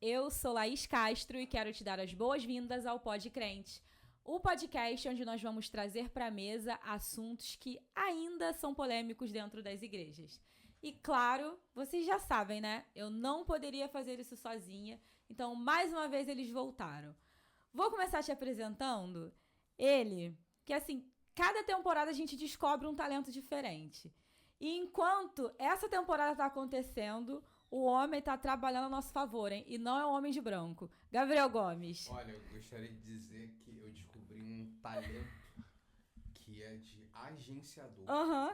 Eu sou Laís Castro e quero te dar as boas-vindas ao Pod Crente, o podcast onde nós vamos trazer para a mesa assuntos que ainda são polêmicos dentro das igrejas. E claro, vocês já sabem, né? Eu não poderia fazer isso sozinha, então mais uma vez eles voltaram. Vou começar te apresentando ele, que assim, cada temporada a gente descobre um talento diferente. E enquanto essa temporada está acontecendo, o homem tá trabalhando a nosso favor, hein? E não é o homem de branco. Gabriel Gomes. Olha, eu gostaria de dizer que eu descobri um talento que é de agenciador.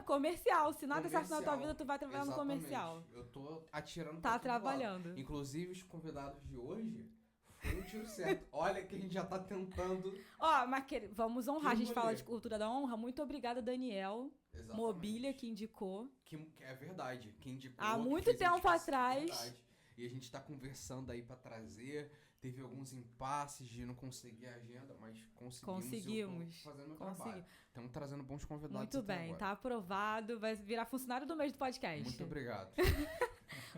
Comercial. Se nada certo na tua vida, tu vai trabalhar no comercial. Eu tô atirando pra trabalhando. Lado. Inclusive, os convidados de hoje foi um tiro certo. Olha que a gente já tá tentando... Mas vamos honrar. A gente fala de cultura da honra. Muito obrigada, Daniel. Exatamente. Mobília, que indicou. Que é verdade. Que indicou. Há muito tempo atrás. Verdade. E a gente tá conversando aí pra trazer. Teve alguns impasses de não conseguir a agenda, mas conseguimos. Fazendo meu trabalho. Estamos trazendo bons convidados. Muito bem, agora. Tá aprovado. Vai virar funcionário do mês do podcast. Muito obrigado.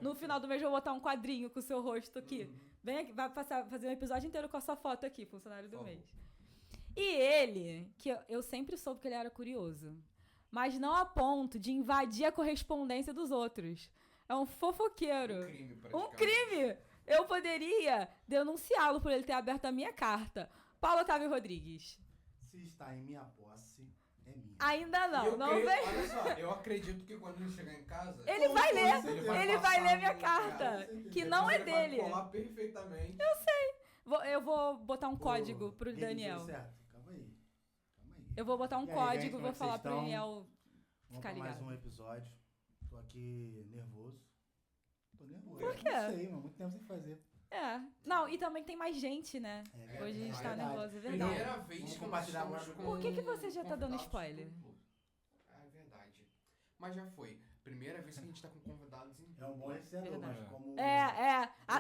No final do mês eu vou botar um quadrinho com o seu rosto aqui. Vem aqui, vai fazer um episódio inteiro com a sua foto aqui, funcionário do mês. E ele, que eu sempre soube que ele era curioso, mas não a ponto de invadir a correspondência dos outros. É um fofoqueiro. Um crime! Eu poderia denunciá-lo por ele ter aberto a minha carta. Paulo Otávio Rodrigues. Se está em minha posse, é minha. Ainda não, vem. Olha só, eu acredito que quando ele chegar em casa... Ele vai ler minha carta, que não é dele. Ele vai colar perfeitamente. Eu sei. Eu vou botar um código pro Daniel. Certo. Calma aí. Eu vou botar um código, vou falar pro Daniel ficar ligado. Mais um episódio. Tô aqui nervoso. Por quê? Não sei, mas muito tempo sem fazer. Não, e também tem mais gente, né? Hoje a gente tá nervoso, é verdade. Primeira vez que nós estamos com... Por que você já tá dando spoiler? É verdade. Mas já foi. Primeira vez que a gente tá com convidados em... É um bom iniciador, mas como...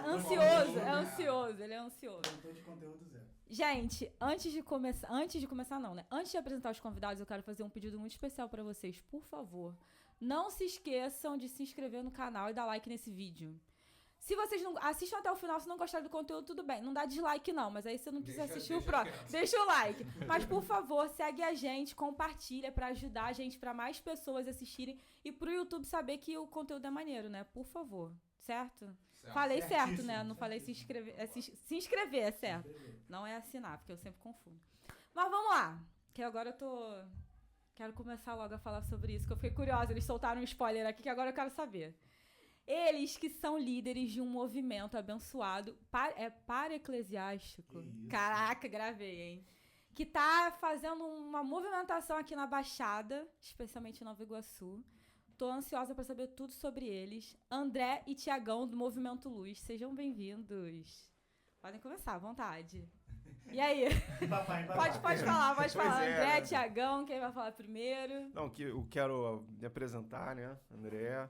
Ansioso, ele é ansioso. Produtor de conteúdo zero. Gente, antes de começar não, né? Antes de apresentar os convidados, eu quero fazer um pedido muito especial pra vocês. Por favor, não se esqueçam de se inscrever no canal e dar like nesse vídeo. Se vocês não assistam até o final, se não gostarem do conteúdo, tudo bem. Não dá dislike não, mas aí você não precisa assistir o próximo. Deixa o like. Mas, por favor, segue a gente, compartilha pra ajudar a gente, pra mais pessoas assistirem e pro YouTube saber que o conteúdo é maneiro, né? Por favor. Certo? Falei certo, né? Não falei se inscrever. Se inscrever, é certo. Não é assinar, porque eu sempre confundo. Mas vamos lá. Que agora eu quero começar logo a falar sobre isso, que eu fiquei curiosa. Eles soltaram um spoiler aqui que agora eu quero saber. Eles que são líderes de um movimento abençoado, para-eclesiástico. Caraca, gravei, hein? Que tá fazendo uma movimentação aqui na Baixada, especialmente em Nova Iguaçu. Tô ansiosa para saber tudo sobre eles. André e Tiagão, do Movimento Luz. Sejam bem-vindos. Podem começar, à vontade. E aí? Pode falar. André, Tiagão, quem vai falar primeiro? Não, que eu quero me apresentar, né? André.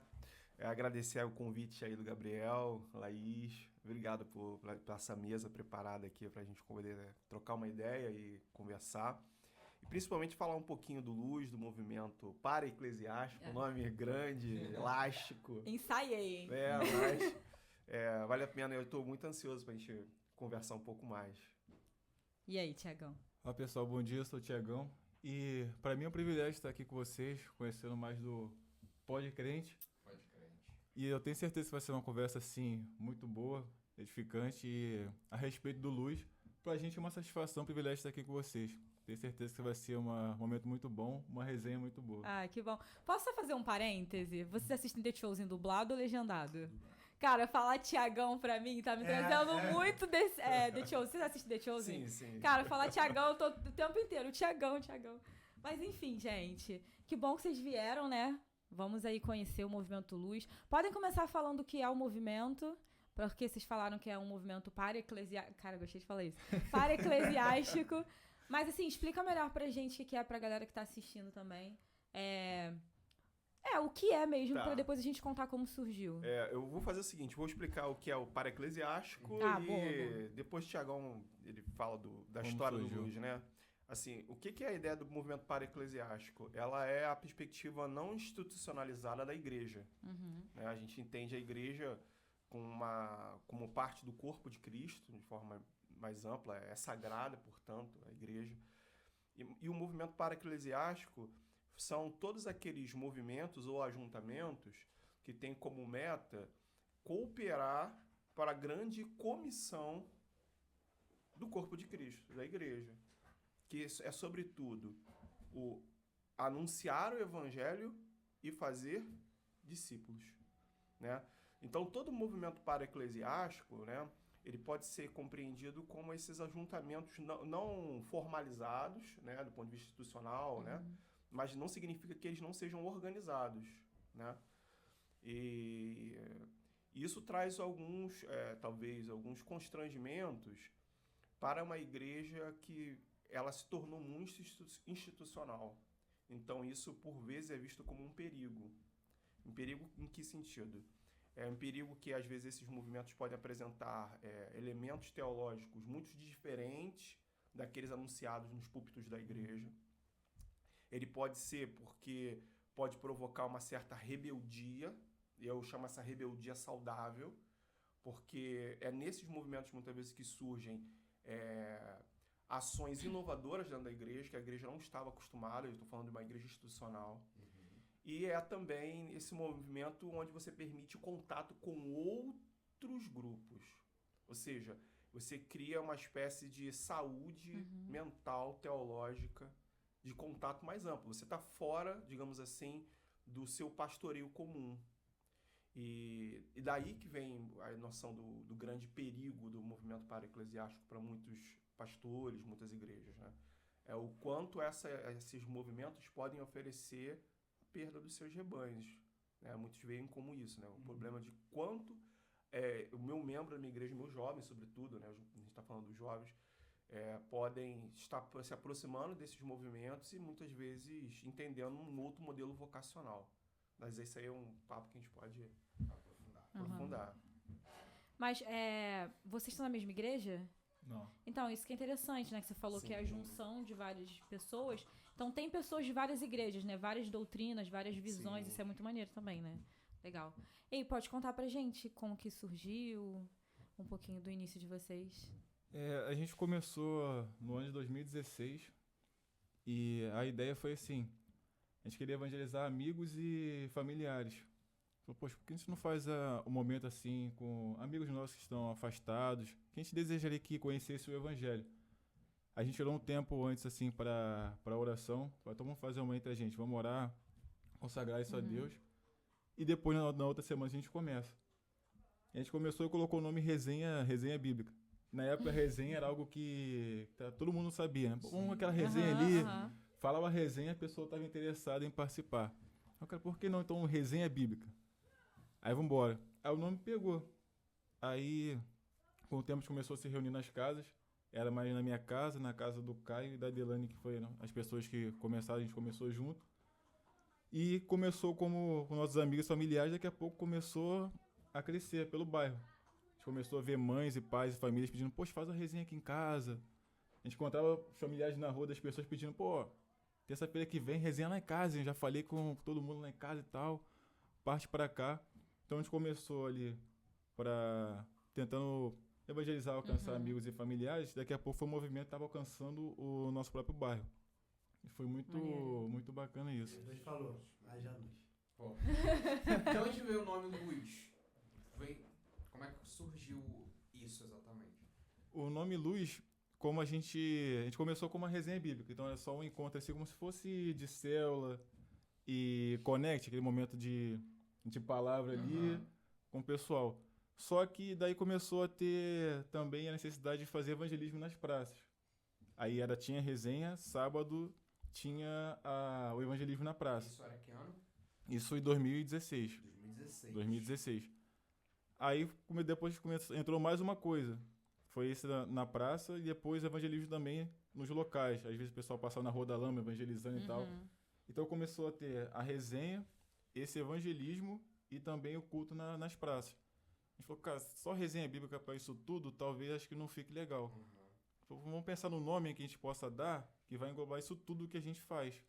Agradecer o convite aí do Gabriel, Laís. Obrigado por essa mesa preparada aqui pra gente poder trocar uma ideia e conversar. E principalmente falar um pouquinho do Luz, do movimento para-eclesiástico, um nome grande, elástico. Ensaiei, hein? Mas vale a pena, eu tô muito ansioso pra gente conversar um pouco mais. E aí, Tiagão? Olá pessoal, bom dia, eu sou o Tiagão. E pra mim é um privilégio estar aqui com vocês, conhecendo mais do Pod Crente. E eu tenho certeza que vai ser uma conversa, assim, muito boa, edificante e a respeito do Luz. Pra gente é uma satisfação, um privilégio estar aqui com vocês. Tenho certeza que vai ser um momento muito bom, uma resenha muito boa. Ah, que bom. Posso só fazer um parêntese? Vocês assistem The Chosen dublado ou legendado? Cara, falar Tiagão pra mim tá me trazendo muito desse... The Chosen. Vocês assistem The Chosen? Sim. Cara, falar Tiagão, eu tô o tempo inteiro. Tiagão. Mas enfim, gente. Que bom que vocês vieram, né? Vamos aí conhecer o Movimento Luz. Podem começar falando o que é o movimento, porque vocês falaram que é um movimento para-eclesiástico. Cara, eu gostei de falar isso. Para-eclesiástico. Mas, assim, explica melhor pra gente o que é pra galera que tá assistindo também. O que é mesmo, pra depois a gente contar como surgiu. Eu vou fazer o seguinte, vou explicar o que é o para-eclesiástico boa. Depois o Tiagão, ele fala da história do Luz, né? Assim, o que é a ideia do movimento para-eclesiástico? Ela é a perspectiva não institucionalizada da igreja. Né? A gente entende a igreja como parte do corpo de Cristo, de forma mais ampla, é sagrada, portanto, a igreja. E o movimento para-eclesiástico são todos aqueles movimentos ou ajuntamentos que têm como meta cooperar para a grande comissão do corpo de Cristo, da igreja. Que é, sobretudo, o anunciar o evangelho e fazer discípulos. Né? Então, todo movimento para-eclesiástico, né, ele pode ser compreendido como esses ajuntamentos não formalizados, né, do ponto de vista institucional, né, mas não significa que eles não sejam organizados. Né? E isso traz talvez alguns constrangimentos para uma igreja que ela se tornou muito institucional. Então, isso, por vezes, é visto como um perigo. Um perigo em que sentido? É um perigo que, às vezes, esses movimentos podem apresentar elementos teológicos muito diferentes daqueles anunciados nos púlpitos da igreja. Ele pode ser porque pode provocar uma certa rebeldia, e eu chamo essa rebeldia saudável, porque é nesses movimentos, muitas vezes, que surgem ações inovadoras dentro da igreja, que a igreja não estava acostumada, eu estou falando de uma igreja institucional. E é também esse movimento onde você permite contato com outros grupos. Ou seja, você cria uma espécie de saúde mental, teológica, de contato mais amplo. Você está fora, digamos assim, do seu pastoreio comum. E daí que vem a noção do grande perigo do movimento para-eclesiástico para muitos pastores, muitas igrejas. Né? É o quanto esses movimentos podem oferecer a perda dos seus rebanhos. Né? Muitos veem como isso, né? O problema de quanto o meu membro da minha igreja, meus jovens, sobretudo, né? A gente está falando dos jovens, podem estar se aproximando desses movimentos e muitas vezes entendendo um outro modelo vocacional. Mas esse aí é um papo que a gente pode aprofundar. Mas vocês estão na mesma igreja? Não. Então, isso que é interessante, né? Que você falou que é a junção de várias pessoas. Então, tem pessoas de várias igrejas, né? Várias doutrinas, várias visões. Sim. Isso é muito maneiro também, né? Legal. E pode contar pra gente como que surgiu, um pouquinho do início de vocês? A gente começou no ano de 2016 e a ideia foi assim, a gente queria evangelizar amigos e familiares. Falou, poxa, por que a gente não faz um momento assim com amigos nossos que estão afastados, que a gente desejaria que conhecesse o evangelho? A gente tirou um tempo antes assim para oração, então vamos fazer uma entre a gente, vamos orar, consagrar isso a Deus, e depois na outra semana a gente começa. A gente começou e colocou o nome Resenha Bíblica. Na época a resenha era algo que todo mundo sabia, né? Aquela resenha ali, falava resenha, a pessoa estava interessada em participar. Eu falei, por que não então Resenha Bíblica? Aí vamos embora. Aí o nome pegou. Aí, com o tempo, a gente começou a se reunir nas casas. Era mais na minha casa, na casa do Caio e da Delane, que foi as pessoas que começaram, a gente começou junto. E começou como com nossos amigos familiares, daqui a pouco começou a crescer pelo bairro. A gente começou a ver mães e pais e famílias pedindo, poxa, faz uma resenha aqui em casa. A gente encontrava familiares na rua das pessoas pedindo, pô, terça-feira que vem, resenha lá em casa. Eu já falei com todo mundo lá em casa e tal. Parte pra cá. Então a gente começou ali tentando evangelizar, alcançar amigos e familiares. Daqui a pouco o movimento estava alcançando o nosso próprio bairro. E foi muito bacana isso. Deus falou, haja luz. Bom, de onde veio o nome Luz? Como é que surgiu isso exatamente? O nome Luz, como a gente começou com uma resenha bíblica. Então é só um encontro assim como se fosse de célula e connect, aquele momento de palavra ali com o pessoal. Só que daí começou a ter também a necessidade de fazer evangelismo nas praças. Aí tinha resenha, sábado tinha o evangelismo na praça. Isso era que ano? Isso em 2016. 2016. 2016. Aí depois entrou mais uma coisa. Foi esse na praça e depois evangelismo também nos locais. Às vezes o pessoal passava na Rua da Lama evangelizando e tal. Então começou a ter a resenha, esse evangelismo e também o culto nas praças. A gente falou, cara, só resenha bíblica para isso tudo, talvez acho que não fique legal. Então, vamos pensar no nome que a gente possa dar, que vai englobar isso tudo que a gente faz.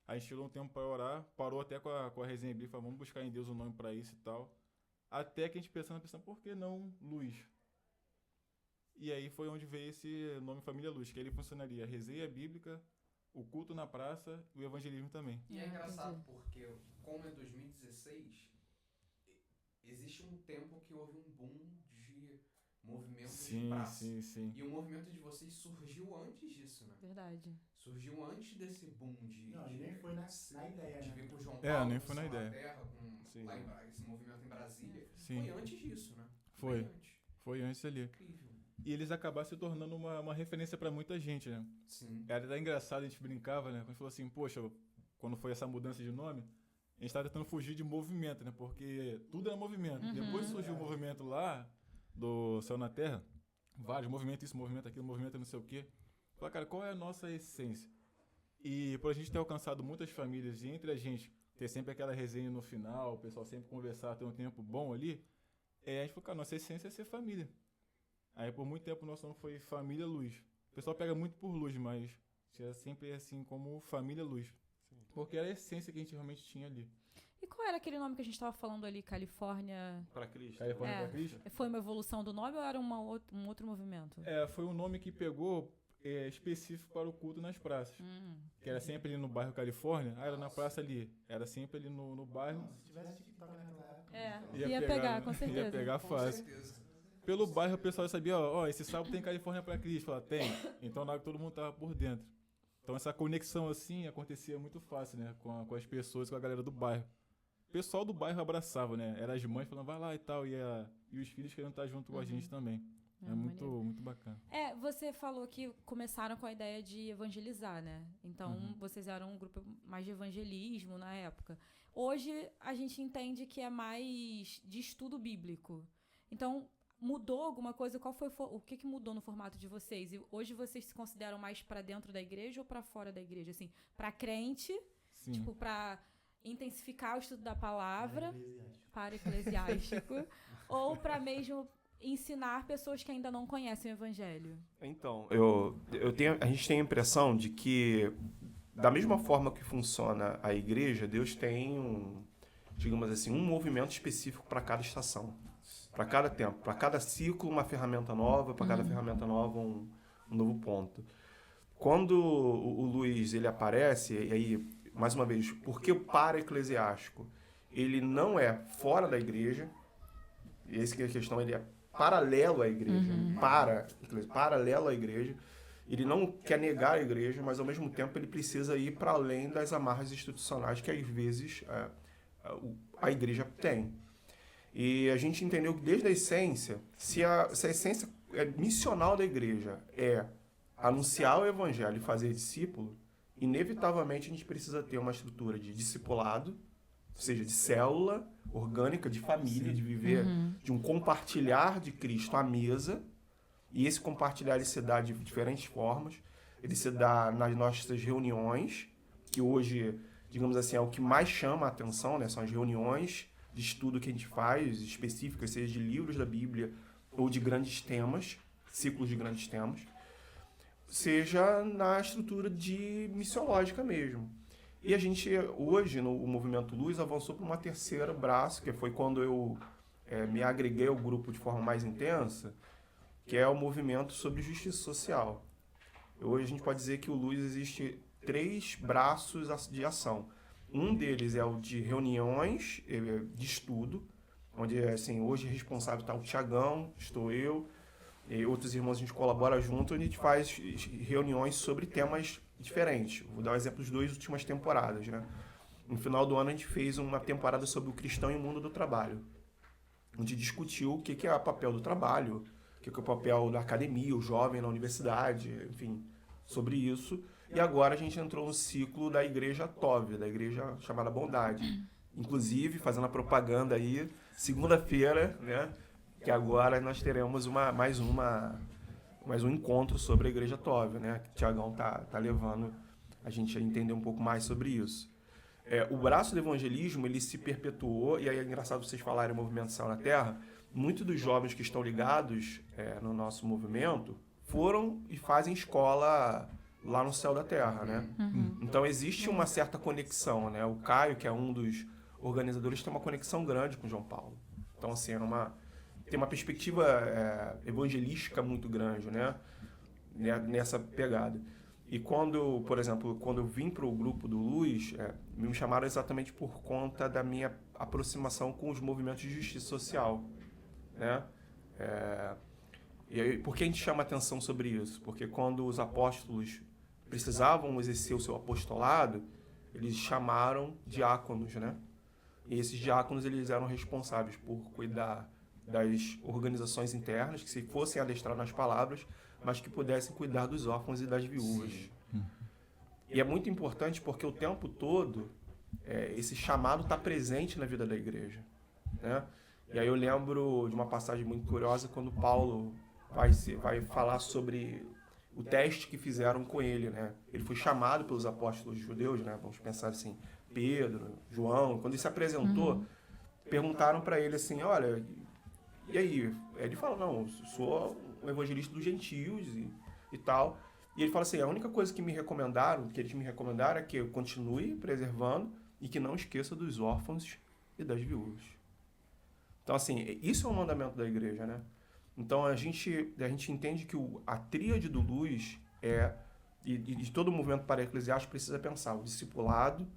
Aí a gente tirou um tempo para orar, parou até com a resenha bíblica, falou, vamos buscar em Deus um nome para isso e tal. Até que a gente pensando, por que não Luz? E aí foi onde veio esse nome Família Luz, que ele funcionaria a resenha bíblica, o culto na praça e o evangelismo também. E é engraçado porque, como é 2016, existe um tempo que houve um boom de movimentos de praça. Sim. E o movimento de vocês surgiu antes disso, né? Verdade. Surgiu antes desse boom de... Não, e nem foi na ideia, de né? vir com o João Paulo, nem foi na ideia. Terra, lá esse movimento em Brasília. Sim. Foi antes disso, né? Foi antes ali. Incrível. E eles acabaram se tornando uma referência pra muita gente, né? Sim. Era até engraçado, a gente brincava, né? Quando a gente falou assim, poxa, quando foi essa mudança de nome, a gente tava tentando fugir de movimento, né? Porque tudo era movimento. Depois surgiu o movimento lá, do Céu na Terra, vários movimentos, isso, movimento aquilo, movimento não sei o quê. Falei, cara, qual é a nossa essência? E por a gente ter alcançado muitas famílias e entre a gente ter sempre aquela resenha no final, o pessoal sempre conversar, ter um tempo bom ali, a gente falou, cara, nossa essência é ser família. Aí por muito tempo o nosso nome foi Família Luz. O pessoal pega muito por luz, mas é sempre assim como Família Luz. Porque era a essência que a gente realmente tinha ali. E qual era aquele nome que a gente estava falando ali, Califórnia? Para Cristo. Califórnia para Cristo? Foi uma evolução do nome ou era um outro movimento? Foi um nome que pegou específico para o culto nas praças. Que era sempre ali no bairro Califórnia. Era na praça ali. Era sempre ali no bairro. Não, se tivesse TikTok naquela época... Ia pegar, com certeza. Ia pegar fácil. Com certeza. Pelo bairro o pessoal sabia, esse sábado tem Califórnia para Cristo. Falava, tem. Então na hora que todo mundo tava por dentro. Então essa conexão assim acontecia muito fácil, né? Com as pessoas, com a galera do bairro. O pessoal do bairro abraçava, né? Era as mães falando, vai lá e tal. E os filhos querendo estar junto com a gente também. É muito bacana. Você falou que começaram com a ideia de evangelizar, né? Então, vocês eram um grupo mais de evangelismo na época. Hoje, a gente entende que é mais de estudo bíblico. Então, mudou alguma coisa? O que mudou no formato de vocês? E hoje vocês se consideram mais para dentro da igreja ou para fora da igreja? Assim, para crente, tipo, para intensificar o estudo da palavra, para eclesiástico, ou para mesmo ensinar pessoas que ainda não conhecem o evangelho? Então, a gente tem a impressão de que, da mesma forma que funciona a igreja, Deus tem digamos assim, um movimento específico para cada estação, para cada tempo, para cada ciclo uma ferramenta nova, para cada ferramenta nova um novo ponto. Quando o Luiz ele aparece, e aí, mais uma vez, porque o para-eclesiástico, ele não é fora da igreja, e essa que é a questão, ele é paralelo à igreja, paralelo à igreja. Ele não quer negar a igreja, mas ao mesmo tempo ele precisa ir para além das amarras institucionais que às vezes a igreja tem. E a gente entendeu que desde a essência, se a essência missional da igreja é anunciar o evangelho e fazer discípulo, inevitavelmente a gente precisa ter uma estrutura de discipulado, ou seja, de célula orgânica, de família, de viver, de um compartilhar de Cristo à mesa. E esse compartilhar ele se dá de diferentes formas. Ele se dá nas nossas reuniões, que hoje, digamos assim, é o que mais chama a atenção, né? São as reuniões de estudo que a gente faz, específicas, seja de livros da Bíblia ou de grandes temas, ciclos de grandes temas, seja na estrutura de missiológica mesmo. E a gente, hoje, no Movimento Luz, avançou para uma terceira braço, que foi quando eu me agreguei ao grupo de forma mais intensa, que é o movimento sobre justiça social. Hoje a gente pode dizer que o Luz existe 3 braços de ação. Um deles é o de reuniões de estudo, onde assim, hoje responsável está o Tiagão, estou eu, e outros irmãos a gente colabora junto, onde a gente faz reuniões sobre temas diferentes. Vou dar um exemplo das 2 últimas temporadas, né? No final do ano a gente fez uma temporada sobre o cristão e o mundo do trabalho, onde discutiu o que é o papel do trabalho, o que é o papel da academia, o jovem na universidade, enfim, sobre isso. E agora a gente entrou no ciclo da igreja Tove, da igreja chamada Bondade. Inclusive, fazendo a propaganda aí, segunda-feira, né? Que agora nós teremos mais um encontro sobre a Igreja Tove, né? Que o Tiagão tá levando a gente a entender um pouco mais sobre isso. O braço do evangelismo, ele se perpetuou, e aí é engraçado vocês falarem Movimento Céu na Terra, muitos dos jovens que estão ligados no nosso movimento foram e fazem escola lá no Céu da Terra, né? Uhum. Então existe uma certa conexão, né? O Caio, que é um dos organizadores, tem uma conexão grande com o João Paulo. Então, assim, tem uma perspectiva evangelística muito grande, né? Nessa pegada. E por exemplo, quando eu vim para o grupo do Luz, me chamaram exatamente por conta da minha aproximação com os movimentos de justiça social, né? E aí, por que a gente chama atenção sobre isso? Porque quando os apóstolos precisavam exercer o seu apostolado, eles chamaram diáconos, né? E esses diáconos, eles eram responsáveis por cuidar das organizações internas, que se fossem adestrar nas palavras, mas que pudessem cuidar dos órfãos e das viúvas. E é muito importante porque o tempo todo esse chamado está presente na vida da igreja, né? E aí eu lembro de uma passagem muito curiosa quando Paulo vai falar sobre o teste que fizeram com ele, né? Ele foi chamado pelos apóstolos judeus, né? Vamos pensar assim, Pedro, João. Quando ele se apresentou, perguntaram para ele assim, olha, e aí? Ele fala, não, eu sou um evangelista dos gentios e tal. E ele fala assim, a única coisa que eles me recomendaram é que eu continue preservando e que não esqueça dos órfãos e das viúvas. Então, assim, isso é um mandamento da igreja, né? Então, a gente entende que a tríade do Luz e de todo o movimento para-eclesiástico precisa pensar o discipulado,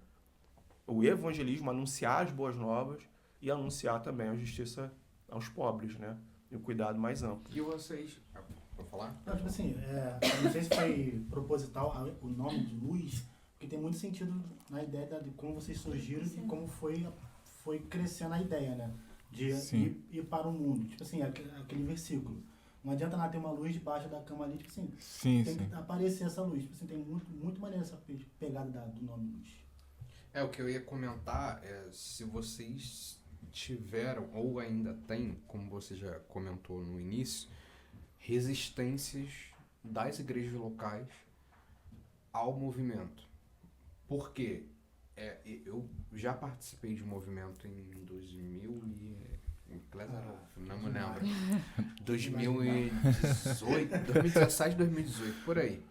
o evangelismo, anunciar as boas novas e anunciar também a justiça aos pobres, né? E o cuidado mais amplo. E vocês... Vou falar? Não, tipo assim, não sei se foi proposital o nome de Luz, porque tem muito sentido na ideia de como vocês surgiram e como foi crescendo a ideia, né? De ir para o mundo. Tipo assim, aquele versículo. Não adianta nada ter uma luz debaixo da cama ali, tipo assim, tem que aparecer essa luz. Tipo assim, tem muito maneiro essa pegada do nome Luz. O que eu ia comentar se vocês tiveram, ou ainda tem, como você já comentou no início, resistências das igrejas locais ao movimento. Por quê? Eu já participei de um movimento em 2000 não me lembro. 2017, 2018, por aí.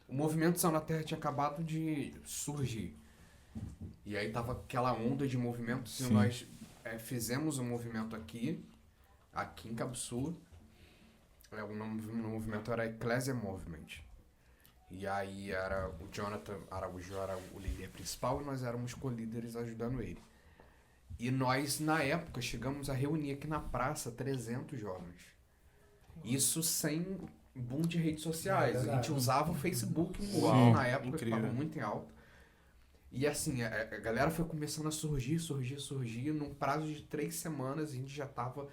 O movimento Céu na Terra tinha acabado de surgir. E aí tava aquela onda de movimentos e nós fizemos um movimento aqui em Cabo Sul. O nome do movimento era Ecclesia Movement. E aí o Jonathan Araújo era o líder principal e nós éramos co-líderes ajudando ele. E nós, na época, chegamos a reunir aqui na praça 300 jovens. Isso sem boom de redes sociais. A gente usava o Facebook na época, que estava muito em alta. E assim, a galera foi começando a surgir. Num prazo de 3 semanas, a gente já estava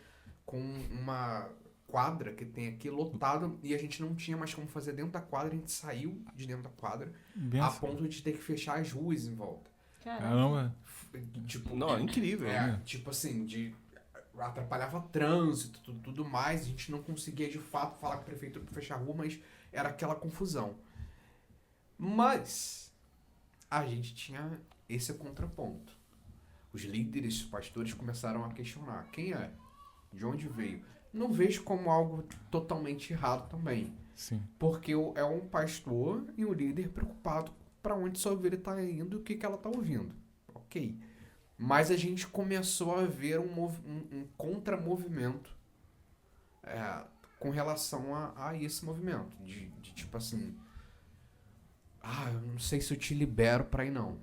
com uma quadra que tem aqui lotada e a gente não tinha mais como fazer dentro da quadra. A gente saiu de dentro da quadra ponto de ter que fechar as ruas em volta. Caramba. Tipo, não, é incrível. Tipo assim, atrapalhava trânsito, tudo mais. A gente não conseguia de fato falar com a prefeitura para fechar a rua, mas era aquela confusão. Mas a gente tinha esse contraponto. Os líderes, os pastores começaram a questionar quem é, de onde veio. Não vejo como algo totalmente errado também. Sim. Porque é um pastor e um líder preocupado para onde sua ovelha está indo e o que ela está ouvindo. Ok. Mas a gente começou a ver um contramovimento com relação a esse movimento. De tipo assim... eu não sei se eu te libero para ir não.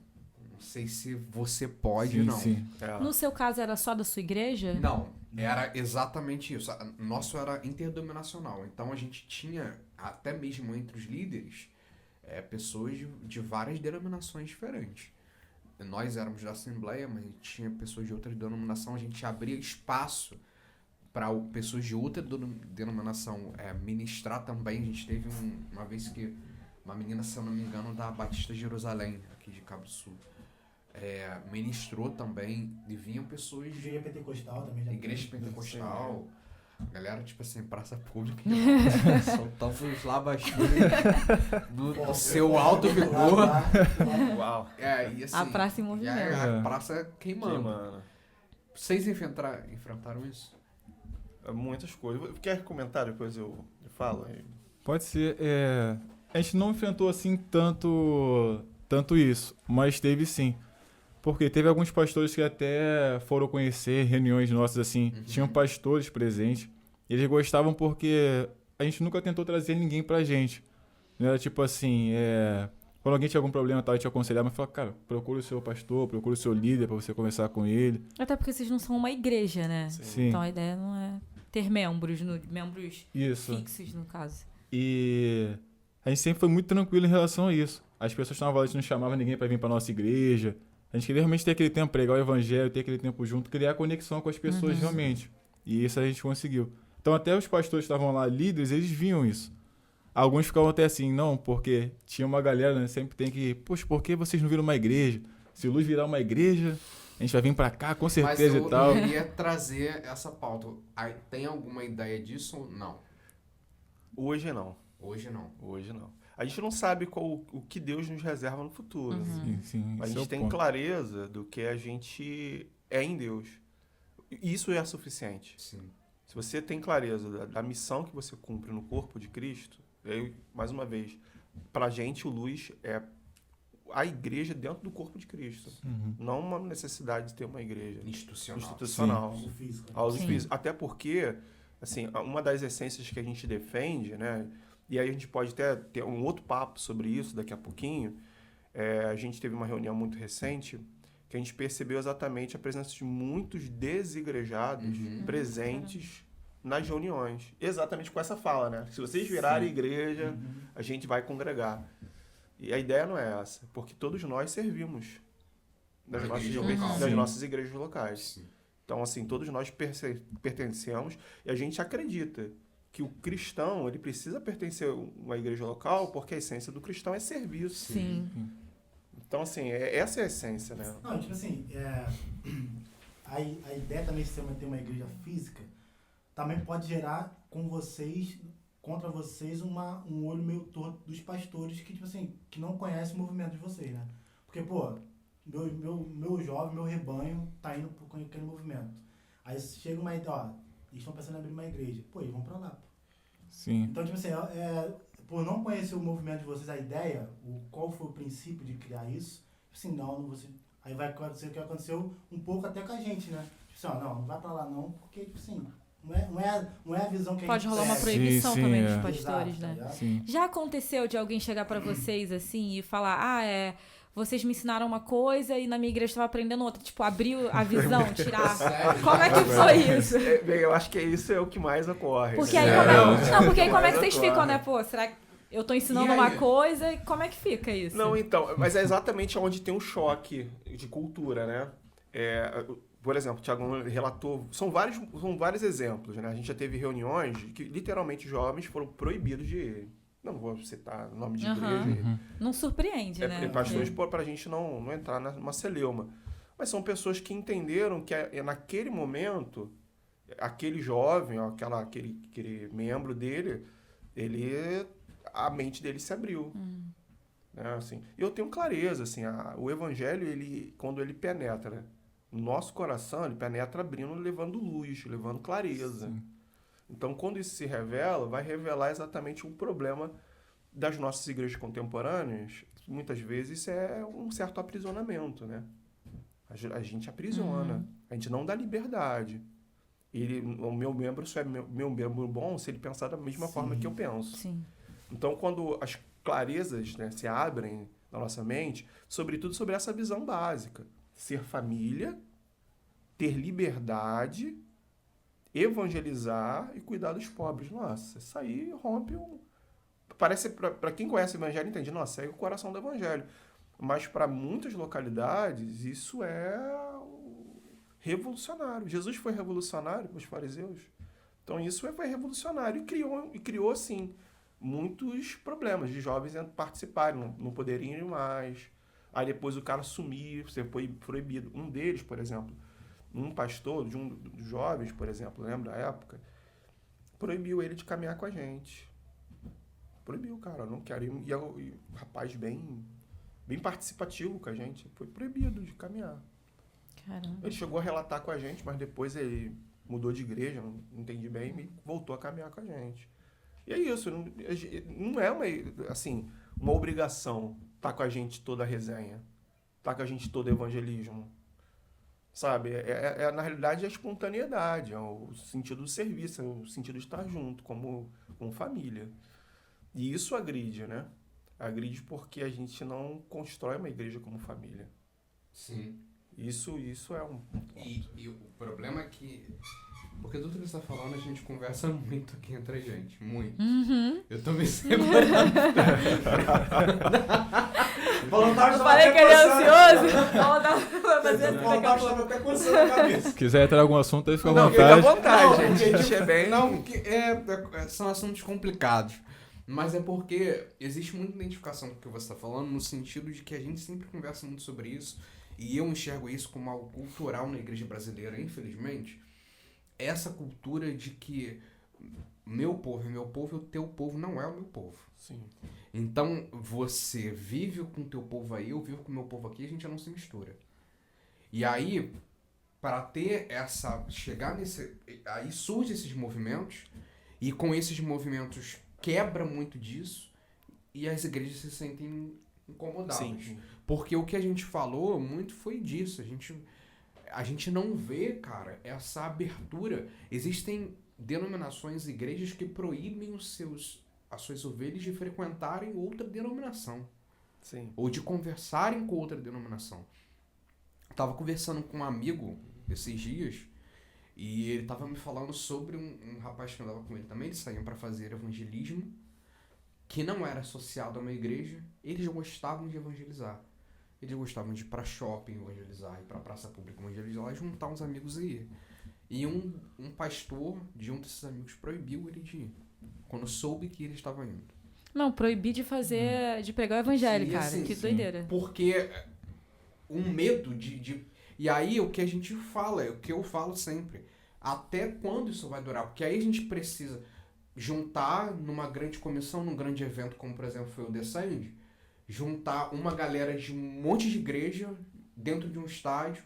Não sei se você pode não. Sim. No seu caso era só da sua igreja? Não. Era exatamente isso. Nosso era interdenominacional. Então a gente tinha, até mesmo entre os líderes, pessoas de várias denominações diferentes. Nós éramos da Assembleia, mas tinha pessoas de outra denominação. A gente abria espaço para pessoas de outra denominação ministrar também. A gente teve uma vez que uma menina, se eu não me engano, da Batista Jerusalém, aqui de Cabo Sul. ministrou também, e vinham pessoas de Igreja pentecostal também. Já igreja tem. pentecostal, galera, tipo assim, praça pública, soltava os labachures no seu alto vigor. Uau. E assim, A praça em e movimento. a praça queimando. Mano. Vocês enfrentaram isso? Muitas coisas. Quer comentar? Depois eu falo. Pode ser. A gente não enfrentou assim tanto isso, mas teve sim. Porque teve alguns pastores que até foram conhecer reuniões nossas assim. Tinham pastores presentes. E eles gostavam porque a gente nunca tentou trazer ninguém pra gente. Não era tipo assim, quando alguém tinha algum problema, tal, a gente aconselhava, mas falava, cara, procura o seu pastor, procura o seu líder pra você conversar com ele. Até porque vocês não são uma igreja, né? Sim. Então a ideia não é ter membros Isso. fixos, no caso. E a gente sempre foi muito tranquilo em relação a isso. As pessoas estavam lá, a gente não chamava ninguém pra vir pra nossa igreja. A gente queria realmente ter aquele tempo, pregar o evangelho, ter aquele tempo junto, criar conexão com as pessoas realmente. E isso a gente conseguiu. Então até os pastores que estavam lá, líderes, eles viam isso. Alguns ficavam até assim, não, porque tinha uma galera, né, sempre tem que, poxa, por que vocês não viram uma igreja? Se o Luz virar uma igreja, a gente vai vir pra cá, com certeza e tal. Eu queria trazer essa pauta. Tem alguma ideia disso ou não? Hoje não. Hoje não. Hoje não. A gente não sabe o que Deus nos reserva no futuro. Sim, Mas a esse é gente o tem ponto. clareza do que a gente é em Deus. Isso é suficiente. Sim. Se você tem clareza da missão que você cumpre no corpo de Cristo, aí, mais uma vez, pra gente o Luz é a igreja dentro do corpo de Cristo. Não uma necessidade de ter uma igreja institucional. Uso físico. Ao uso Sim. físico. Até porque, assim, uma das essências que a gente defende, né? E aí a gente pode até ter um outro papo sobre isso daqui a pouquinho. A gente teve uma reunião muito recente que a gente percebeu exatamente a presença de muitos desigrejados presentes nas reuniões. Exatamente com essa fala, né? Se vocês virarem igreja, a gente vai congregar. E a ideia não é essa, porque todos nós servimos das nossas igrejas locais. Sim. Então, assim, todos nós pertencemos e a gente acredita que o cristão, ele precisa pertencer a uma igreja local porque a essência do cristão é serviço. Sim. Então, assim, essa é a essência, né? Não, tipo assim, a ideia também de ter uma igreja física também pode gerar contra vocês um olho meio torto dos pastores que, tipo assim, que não conhecem o movimento de vocês, né? Porque, pô, meu jovem, meu rebanho tá indo por aquele movimento. Aí chega uma ideia, eles estão pensando em abrir uma igreja. Pô, eles vão pra lá, pô. Sim. Então, tipo assim, por não conhecer o movimento de vocês, a ideia, qual foi o princípio de criar isso, tipo assim, não você, aí vai acontecer o que aconteceu um pouco até com a gente, né? Tipo assim, não vai pra lá não, porque, tipo assim, não é a visão que a Pode gente rolar uma segue. proibição Sim, também é. dos pastores, Exato, tá né? ligado? Sim. Já aconteceu de alguém chegar pra vocês assim e falar, vocês me ensinaram uma coisa e na minha igreja eu estava aprendendo outra. Tipo, abrir a visão, tirar. Sério? Como é que foi isso? Bem, eu acho que isso é o que mais ocorre. Porque assim. aí porque aí como é que Mas vocês ocorre. ficam, né? Pô, será que eu tô ensinando E aí? uma coisa e como é que fica isso? Não, então, mas é exatamente onde tem um choque de cultura, né? Por exemplo, o Thiago relatou, são vários exemplos, né? A gente já teve reuniões que literalmente jovens foram proibidos de ir. Não vou citar nome de igreja. Não surpreende, né? Pastores pra gente não entrar numa celeuma. Mas são pessoas que entenderam que naquele momento, aquele jovem, aquele membro dele, a mente dele se abriu. Né? Assim, eu tenho clareza, assim, o evangelho, quando ele penetra no nosso coração, ele penetra abrindo, levando luz, levando clareza. Sim. Então, quando isso se revela, vai revelar exatamente o problema das nossas igrejas contemporâneas. Muitas vezes é um certo aprisionamento, né? A gente aprisiona, a gente não dá liberdade. O meu membro só é meu membro bom se ele pensar da mesma forma que eu penso. Sim. Então, quando as clarezas, né, se abrem na nossa mente, sobretudo sobre essa visão básica. Ser família, ter liberdade, evangelizar e cuidar dos pobres. Nossa, isso aí rompe Parece, para quem conhece o evangelho, entende. Nossa, é o coração do evangelho. Mas para muitas localidades, isso é revolucionário. Jesus foi revolucionário para os fariseus. Então isso foi revolucionário e criou assim, muitos problemas de jovens participarem, não poderiam ir mais. Aí depois o cara sumir, você foi proibido. Um deles, por exemplo, um pastor de um dos jovens, por exemplo, lembra da época, proibiu ele de caminhar com a gente. Proibiu, cara, eu não quero. E um rapaz bem participativo com a gente, foi proibido de caminhar. Caramba. Ele chegou a relatar com a gente, mas depois ele mudou de igreja, não entendi bem, e voltou a caminhar com a gente. E é isso, não é uma obrigação estar com a gente toda a resenha, estar com a gente todo o evangelismo. Sabe? Na realidade, a espontaneidade, é o sentido do serviço, é o sentido de estar junto, como família. E isso agride, né? Agride porque a gente não constrói uma igreja como família. Sim. Isso é um... E o problema é que... Porque tudo que você está falando, a gente conversa muito aqui entre a gente. Muito. Uhum. Eu tô me separando. Eu falei que ele é ansioso. Estava até coçando a cabeça. Se quiser entrar em algum assunto, aí fica à Não, fica à vontade. vontade, gente. A gente é bem... Não, são assuntos complicados. Mas é porque existe muita identificação com o que você está falando, no sentido de que a gente sempre conversa muito sobre isso, e eu enxergo isso como algo cultural na igreja brasileira, infelizmente. Essa cultura de que meu povo é meu povo e o teu povo não é o meu povo. Sim. Então, você vive com o teu povo aí, eu vivo com o meu povo aqui, a gente não se mistura. E aí, para ter chegar nesse... Aí surgem esses movimentos, e com esses movimentos quebra muito disso, e as igrejas se sentem incomodadas. Sim. Porque o que a gente falou muito foi disso. A gente não vê, cara, essa abertura. Existem denominações, igrejas que proíbem as suas ovelhas de frequentarem outra denominação. Sim. Ou de conversarem com outra denominação. Eu tava conversando com um amigo esses dias, e ele tava me falando sobre um rapaz que andava com ele também. Eles saíam para fazer evangelismo, que não era associado a uma igreja. Eles gostavam de evangelizar. Eles gostavam de ir pra shopping evangelizar, ir pra praça pública evangelizar, juntar uns amigos e ir. E um pastor de um desses amigos proibiu ele de ir, quando soube que ele estava indo. Não, proibir de pregar o evangelho, Sim, cara. assim, Que sim. doideira. Porque um medo de... E aí o que a gente fala, é o que eu falo sempre. Até quando isso vai durar? Porque aí a gente precisa juntar numa grande comissão, num grande evento, como por exemplo foi o Descende, juntar uma galera de um monte de igreja dentro de um estádio,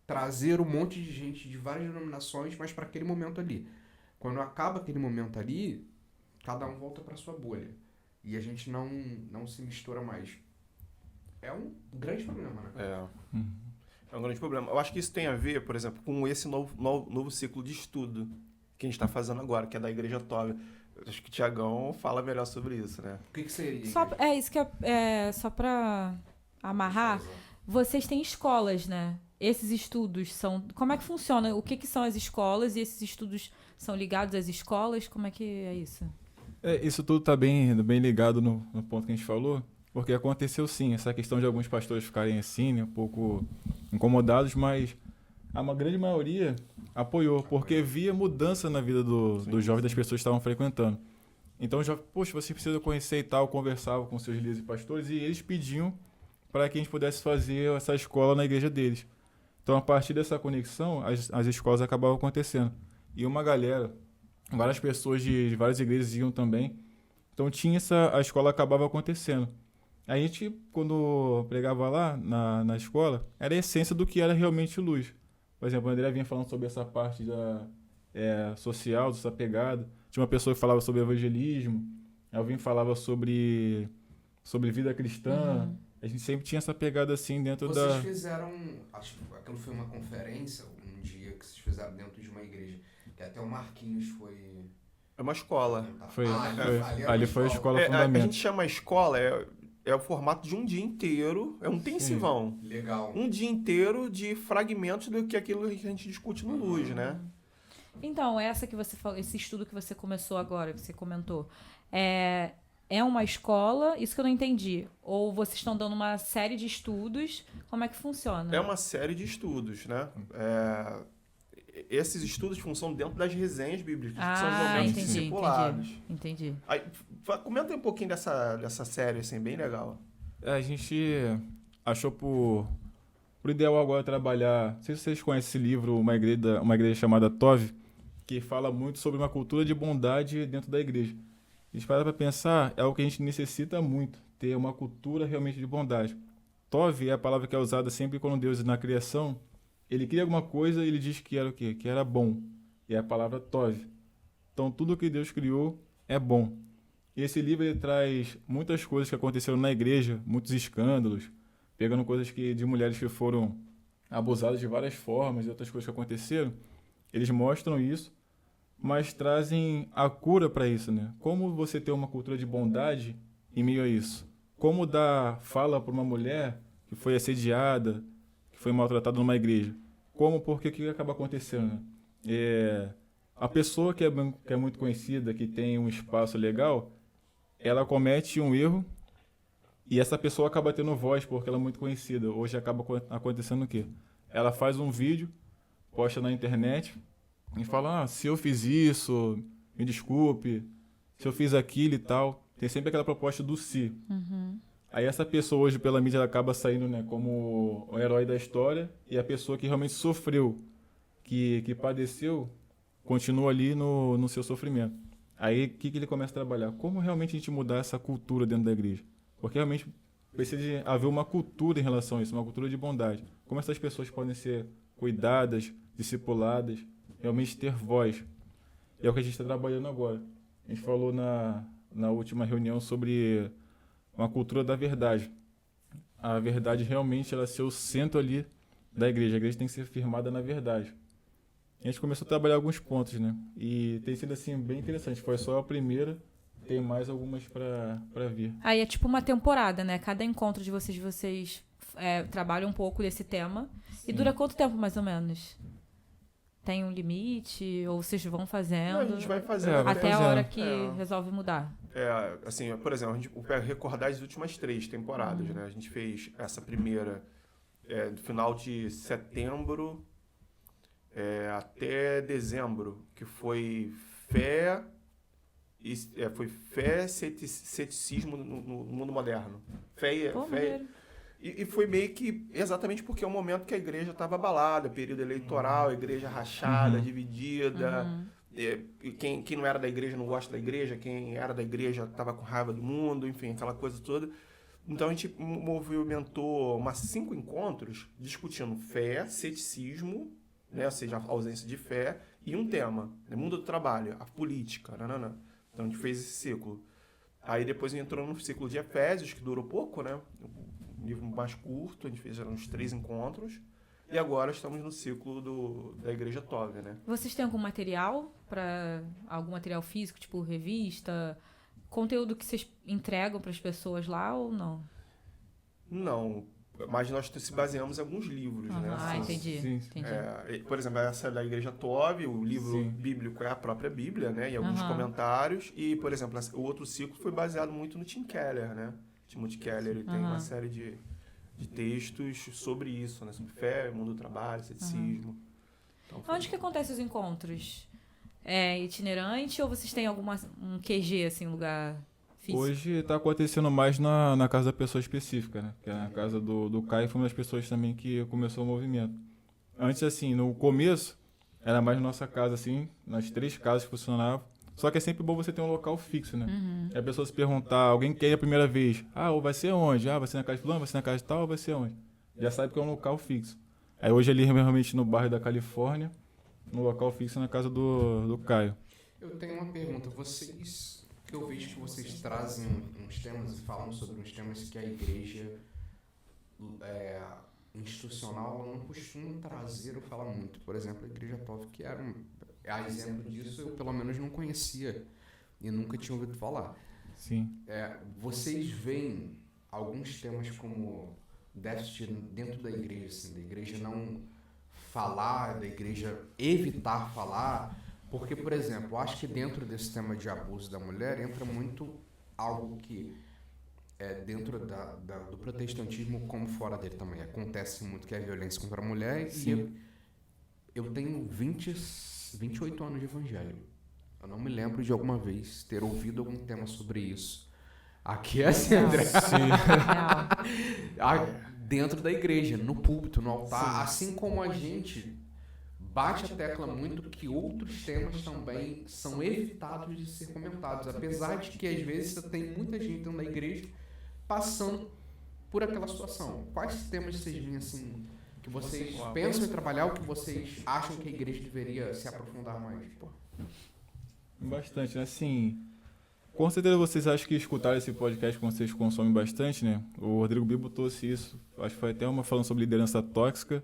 trazer um monte de gente de várias denominações, mas para aquele momento ali. Quando acaba aquele momento ali, cada um volta para sua bolha. E a gente não se mistura mais. É um grande problema, né? É um grande problema. Eu acho que isso tem a ver, por exemplo, com esse novo ciclo de estudo que a gente está fazendo agora, que é da Igreja Tove. Acho que o Tiagão fala melhor sobre isso, né? O que seria? Isso que só pra amarrar, vocês têm escolas, né? Esses estudos são... Como é que funciona? O que são as escolas? E esses estudos são ligados às escolas? Como é que é isso? Isso tudo está bem ligado no ponto que a gente falou, porque aconteceu sim, essa questão de alguns pastores ficarem assim, né, um pouco incomodados, mas a grande maioria apoiou, porque via mudança na vida dos jovens, das pessoas que estavam frequentando. Então, poxa, você precisa conhecer e tal, conversava com seus líderes e pastores, e eles pediam para que a gente pudesse fazer essa escola na igreja deles. Então, a partir dessa conexão, as escolas acabavam acontecendo. E várias pessoas de várias igrejas iam também. Então, a escola acabava acontecendo. A gente, quando pregava lá na escola, era a essência do que era realmente luz. Por exemplo, o André vinha falando sobre essa parte social, dessa pegada. Tinha uma pessoa que falava sobre evangelismo. Alguém falava sobre vida cristã. Uhum. A gente sempre tinha essa pegada assim dentro Vocês fizeram, acho que aquilo foi uma conferência, um dia que vocês fizeram dentro de uma igreja, que até o Marquinhos foi... É uma escola. Ali foi a escola A fundamento. gente chama a escola, é o formato de um dia inteiro, é um intensivão. Legal. Um dia inteiro de fragmentos do que aquilo que a gente discute no Luz, né? Então, essa que você falou, esse estudo que você começou agora, que você comentou, é uma escola? Isso que eu não entendi. Ou vocês estão dando uma série de estudos? Como é que funciona? É uma série de estudos, né? Esses estudos funcionam dentro das resenhas bíblicas, que são os momentos discipulados. Entendi. Aí, comenta um pouquinho dessa série, assim, bem legal. A gente achou por ideal agora trabalhar... Não sei se vocês conhecem esse livro, uma igreja chamada Tov, que fala muito sobre uma cultura de bondade dentro da igreja. A gente para pensar, é o que a gente necessita muito, ter uma cultura realmente de bondade. Tov é a palavra que é usada sempre quando Deus, na criação, ele cria alguma coisa e ele diz que era o quê? Que era bom. E é a palavra Tov. Então, tudo que Deus criou é bom. E esse livro ele traz muitas coisas que aconteceram na igreja, muitos escândalos, pegando coisas de mulheres que foram abusadas de várias formas e outras coisas que aconteceram. Eles mostram isso, mas trazem a cura para isso, né? Como você ter uma cultura de bondade em meio a isso? Como dar fala para uma mulher que foi assediada, que foi maltratada numa igreja? Porque o que acaba acontecendo, né? A pessoa que é muito conhecida, que tem um espaço legal, ela comete um erro e essa pessoa acaba tendo voz porque ela é muito conhecida. Hoje acaba acontecendo o quê? Ela faz um vídeo, posta na internet e fala, se eu fiz isso, me desculpe, se eu fiz aquilo e tal. Tem sempre aquela proposta do si. Uhum. Aí essa pessoa hoje pela mídia ela acaba saindo, né, como o herói da história e a pessoa que realmente sofreu, que padeceu, continua ali no seu sofrimento. Aí o que ele começa a trabalhar? Como realmente a gente mudar essa cultura dentro da igreja? Porque realmente precisa de haver uma cultura em relação a isso, uma cultura de bondade. Como essas pessoas podem ser cuidadas, discipuladas, realmente ter voz. E é o que a gente está trabalhando agora. A gente falou na última reunião sobre uma cultura da verdade. A verdade realmente ela ser o centro ali da igreja. A igreja tem que ser firmada na verdade. A gente começou a trabalhar alguns pontos, né? E tem sido assim bem interessante. Foi só a primeira, tem mais algumas para vir. Aí é tipo uma temporada, né? Cada encontro de vocês trabalham um pouco desse tema. Sim. E dura quanto tempo, mais ou menos? Tem um limite? Ou vocês vão fazendo? Não, a gente vai fazendo. Até a hora que resolve mudar. Assim, por exemplo, eu pego recordar as últimas 3 temporadas, né? A gente fez essa primeira no final de setembro até dezembro, que foi fé, ceticismo no mundo moderno. Fé. E foi meio que exatamente porque é um momento que a igreja estava abalada, período eleitoral, a igreja rachada, dividida. Quem não era da igreja não gosta da igreja, quem era da igreja estava com raiva do mundo, enfim, aquela coisa toda. Então a gente movimentou umas 5 encontros discutindo fé, ceticismo, né, ou seja, a ausência de fé, e um tema, né, mundo do trabalho, a política. Nanana. Então a gente fez esse ciclo. Aí depois entrou no ciclo de Efésios, que durou pouco, né? Um livro mais curto, a gente fez uns 3 encontros. E agora estamos no ciclo da Igreja Tov, né? Vocês têm algum material algum material físico, tipo revista, conteúdo que vocês entregam para as pessoas lá ou não? Não, mas nós se baseamos em alguns livros, né? Entendi. Entendi. Por exemplo, essa da Igreja Tov, o livro bíblico é a própria Bíblia, né? E alguns comentários. E, por exemplo, o outro ciclo foi baseado muito no Tim Keller, né? Timothy Keller, ele tem uma série de textos sobre isso, né? Sobre fé, mundo do trabalho, ceticismo. Então, onde que acontecem os encontros? É itinerante ou vocês têm um QG, assim, lugar físico? Hoje está acontecendo mais na casa da pessoa específica, né? Que é a casa do Caio, foi uma das pessoas também que começou o movimento. Antes, assim, no começo, era mais na nossa casa, assim, nas 3 casas que funcionavam. Só que é sempre bom você ter um local fixo, né? E a pessoa se perguntar, alguém quer ir a primeira vez, ou vai ser onde? Vai ser na casa de fulano, vai ser na casa de tal, ou vai ser onde? Já sabe que é um local fixo. Aí hoje ali, realmente, no bairro da Califórnia, no local fixo na casa do Caio. Eu tenho uma pergunta, vocês, que eu vejo que vocês trazem uns temas e falam sobre uns temas que a igreja institucional não costuma trazer ou falar muito. Por exemplo, a Igreja Tov, que era a exemplo disso, eu pelo menos não conhecia e nunca tinha ouvido falar. Sim. Vocês veem alguns temas como déficit dentro da igreja, assim, da igreja não falar, da igreja evitar falar, porque, por exemplo, eu acho que dentro desse tema de abuso da mulher entra muito algo que dentro do protestantismo como fora dele também acontece muito, que é a violência contra a mulher. Sim. E eu tenho 28 anos de evangelho. Eu não me lembro de alguma vez ter ouvido algum tema sobre isso. Aqui é assim, André. Real. Dentro da igreja, no púlpito, no altar, assim como a gente bate a tecla muito que outros temas também são evitados de ser comentados, apesar de que às vezes você tem muita gente dentro da igreja passando por aquela situação. Quais temas vocês veem assim, que vocês pensam em trabalhar, ou que vocês acham que a igreja deveria se aprofundar mais? Bastante, né? Assim, com certeza vocês acham que escutaram esse podcast que vocês consomem bastante, né? O Rodrigo Bibo trouxe isso. Acho que foi até uma falando sobre liderança tóxica.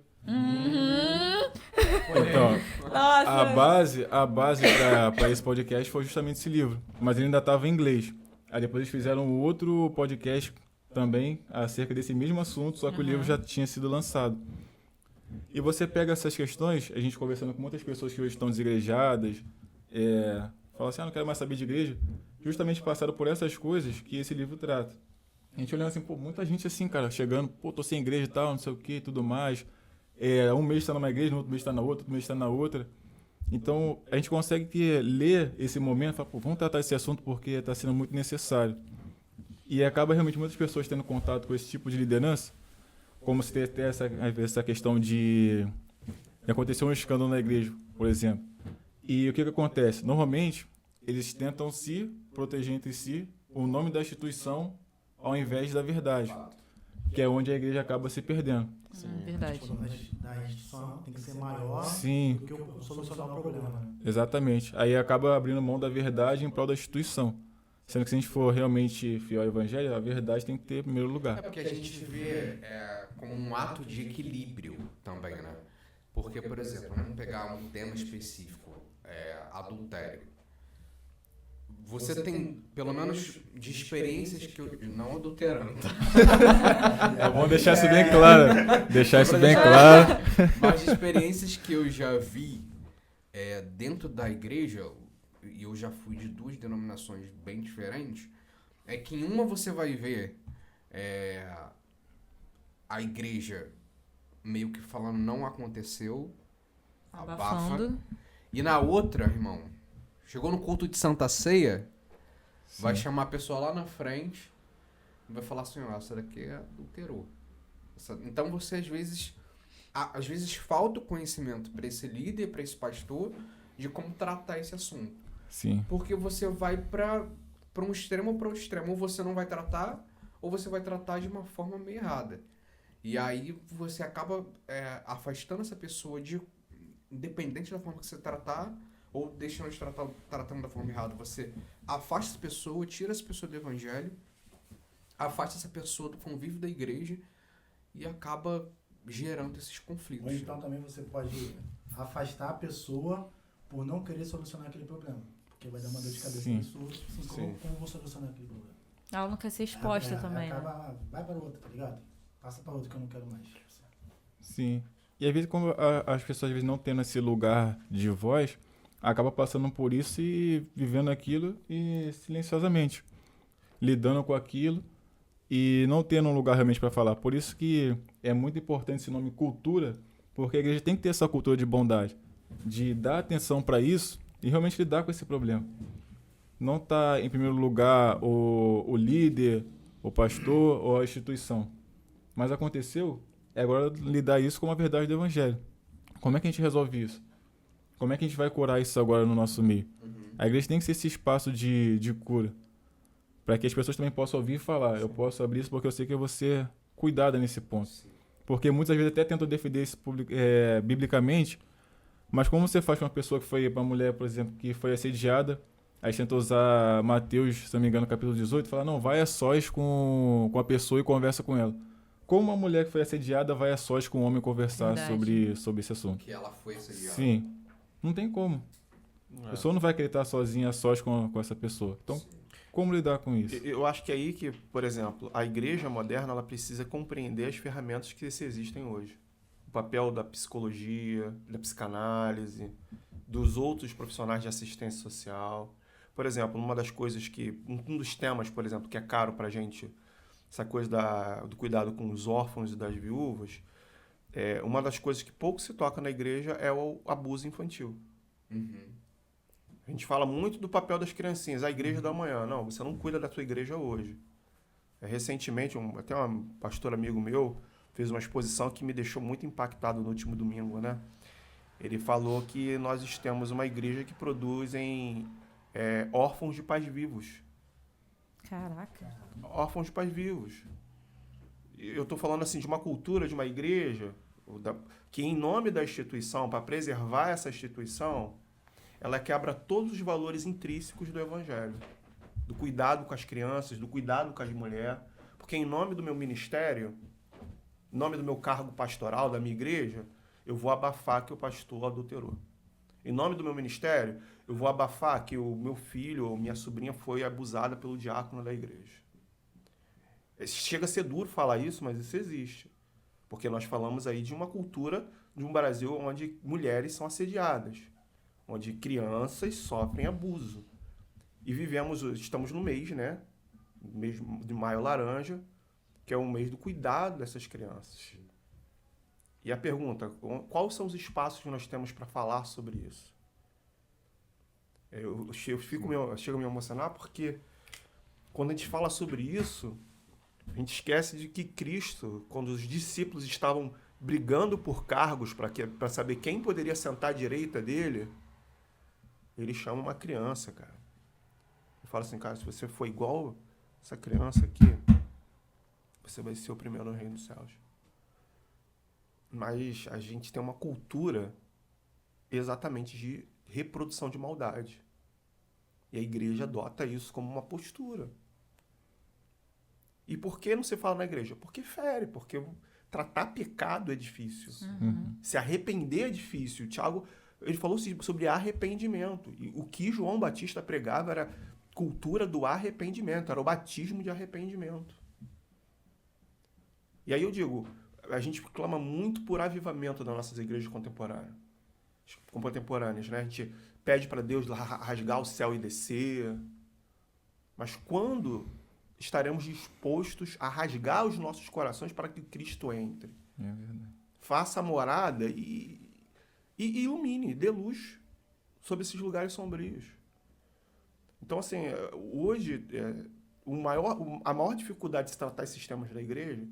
Então, a base para esse podcast foi justamente esse livro. Mas ele ainda estava em inglês. Aí depois eles fizeram outro podcast também acerca desse mesmo assunto, só que o livro já tinha sido lançado. E você pega essas questões, a gente conversando com muitas pessoas que hoje estão desigrejadas, fala assim, não quero mais saber de igreja, justamente passaram por essas coisas que esse livro trata. A gente olhando assim, muita gente assim, cara, chegando, tô sem igreja e tal, não sei o que, tudo mais. Um mês está numa igreja, no outro mês está na outra, outro mês está na outra. Então, a gente consegue ler esse momento e falar, vamos tratar esse assunto porque está sendo muito necessário. E acaba realmente muitas pessoas tendo contato com esse tipo de liderança, como se tem até essa questão de acontecer um escândalo na igreja, por exemplo. E o que acontece? Normalmente, eles tentam se proteger entre si o nome da instituição ao invés da verdade, que é onde a igreja acaba se perdendo. Verdade. Da instituição tem que ser maior Sim. do que o solucionar o problema. Né? Exatamente. Aí acaba abrindo mão da verdade em prol da instituição. Sendo que se a gente for realmente fiel ao evangelho, a verdade tem que ter em primeiro lugar. É porque a gente vê como um ato de equilíbrio também, né? Porque, por exemplo, vamos pegar um tema específico, adultério. Você tem, pelo menos, de experiências que eu... Não adulterando, tá? Vamos deixar isso bem claro. Deixar isso bem claro. Mas de experiências que eu já vi dentro da igreja, e eu já fui de duas denominações bem diferentes, é que em uma você vai ver a igreja meio que falando não aconteceu, abafa. E na outra, irmão, chegou no culto de Santa Ceia, vai chamar a pessoa lá na frente e vai falar assim, essa daqui adulterou. Então você às vezes falta o conhecimento para esse líder, para esse pastor, de como tratar esse assunto. Sim. Porque você vai para um extremo ou para outro extremo. Ou você não vai tratar, ou você vai tratar de uma forma meio errada. E aí você acaba afastando essa pessoa independente da forma que você tratar, ou deixando de tratando da forma errada. Você afasta essa pessoa, tira essa pessoa do evangelho, afasta essa pessoa do convívio da igreja e acaba gerando esses conflitos. Ou então também você pode afastar a pessoa por não querer solucionar aquele problema. Porque vai dar uma dor de cabeça na pessoa, assim, como eu vou solucionar aquele problema? Ela não quer ser exposta também, acaba, vai para outra, tá ligado? Passa para outra que eu não quero mais. Sim. E às vezes, como as pessoas às vezes não tendo esse lugar de voz, acaba passando por isso e vivendo aquilo e silenciosamente, lidando com aquilo e não tendo um lugar realmente para falar. Por isso que é muito importante esse nome cultura, porque a igreja tem que ter essa cultura de bondade, de dar atenção para isso e realmente lidar com esse problema. Não tá em primeiro lugar o líder, o pastor ou a instituição. Mas aconteceu, é agora lidar isso com a verdade do evangelho. Como é que a gente resolve isso? Como é que a gente vai curar isso agora no nosso meio? A igreja tem que ser esse espaço de cura, para que as pessoas também possam ouvir e falar, eu posso abrir isso porque eu sei que eu vou ser cuidada nesse ponto. Porque muitas vezes até tentam defender isso biblicamente, mas como você faz com uma pessoa que foi, uma mulher, por exemplo, que foi assediada, aí tenta usar Mateus, se não me engano, capítulo 18, fala, não, vai a sós com a pessoa e conversa com ela. Como uma mulher que foi assediada vai a sós com um homem conversar sobre esse assunto? Que ela foi assediada. Sim. Não tem como. A pessoa não vai querer estar sozinha, a sós com essa pessoa. Então, como lidar com isso? Eu acho que é aí que, por exemplo, a igreja moderna ela precisa compreender as ferramentas que existem hoje. O papel da psicologia, da psicanálise, dos outros profissionais de assistência social. Por exemplo, uma das coisas que... Um dos temas, por exemplo, que é caro pra gente, essa coisa do cuidado com os órfãos e das viúvas, uma das coisas que pouco se toca na igreja é o abuso infantil. A gente fala muito do papel das criancinhas, a igreja do amanhã. Não, você não cuida da sua igreja hoje. Recentemente, até um pastor amigo meu fez uma exposição que me deixou muito impactado no último domingo, né? Ele falou que nós temos uma igreja que produz órfãos de pais vivos. Caraca. Órfãos de pais vivos. Eu estou falando assim de uma cultura, de uma igreja, que em nome da instituição, para preservar essa instituição, ela quebra todos os valores intrínsecos do evangelho. Do cuidado com as crianças, do cuidado com as mulheres. Porque em nome do meu ministério, em nome do meu cargo pastoral, da minha igreja, eu vou abafar que o pastor adulterou. Em nome do meu ministério, eu vou abafar que o meu filho ou minha sobrinha foi abusada pelo diácono da igreja. Chega a ser duro falar isso, mas isso existe. Porque nós falamos aí de uma cultura de um Brasil onde mulheres são assediadas, onde crianças sofrem abuso. E estamos no mês, né? Mês de Maio Laranja, que é o mês do cuidado dessas crianças. E a pergunta, quais são os espaços que nós temos para falar sobre isso? Eu chego a me emocionar porque quando a gente fala sobre isso, a gente esquece de que Cristo, quando os discípulos estavam brigando por cargos para saber quem poderia sentar à direita dele, ele chama uma criança, cara. Ele fala assim, cara, se você for igual essa criança aqui, você vai ser o primeiro no reino dos céus. Mas a gente tem uma cultura exatamente de reprodução de maldade. E a igreja adota isso como uma postura. E por que não se fala na igreja? Porque fere, porque tratar pecado é difícil. Se arrepender é difícil. O Tiago, ele falou sobre arrependimento. E o que João Batista pregava era cultura do arrependimento, era o batismo de arrependimento. E aí eu digo, a gente clama muito por avivamento das nossas igrejas contemporâneas, né? A gente pede para Deus rasgar o céu e descer. Mas quando estaremos dispostos a rasgar os nossos corações para que Cristo entre? É verdade. Faça a morada e ilumine, dê luz sobre esses lugares sombrios. Então, assim, hoje, a maior dificuldade de se tratar esses temas da igreja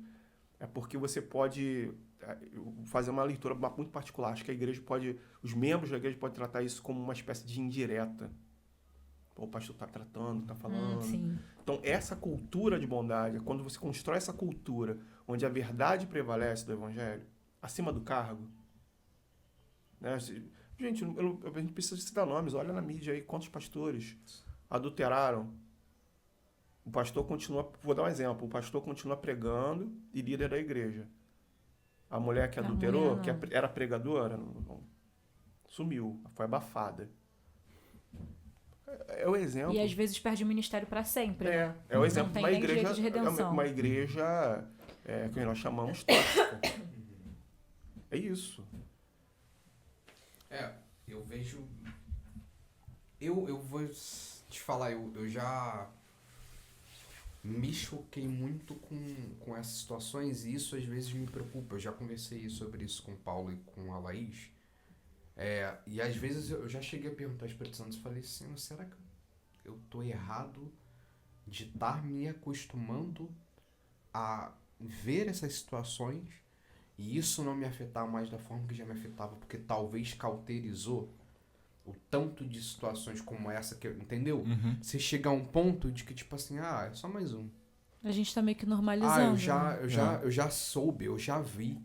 é porque você pode fazer uma leitura muito particular. Acho que os membros da igreja podem tratar isso como uma espécie de indireta. O pastor está tratando, está falando. Sim. Então, essa cultura de bondade, quando você constrói essa cultura onde a verdade prevalece do evangelho, acima do cargo, né? Gente, a gente precisa citar nomes. Olha na mídia aí quantos pastores adulteraram. O pastor continua, vou dar um exemplo, o pastor continua pregando e líder da igreja. A mulher que adulterou, que era pregadora, não, sumiu, foi abafada. É o exemplo. E às vezes perde o ministério para sempre. É o exemplo de uma igreja de redenção. uma igreja que nós chamamos tóxica. É isso. Eu vejo... Eu vou te falar, eu já me choquei muito com essas situações e isso às vezes me preocupa. Eu já conversei sobre isso com o Paulo e com a Laís. E às vezes eu já cheguei a perguntar aos Espírito Santo e falei assim, será que eu tô errado de estar me acostumando a ver essas situações e isso não me afetar mais da forma que já me afetava, porque talvez cauterizou o tanto de situações como essa, que entendeu? Você chega a um ponto de que, tipo assim, é só mais um. A gente tá meio que normalizando. Eu já soube, eu já vi.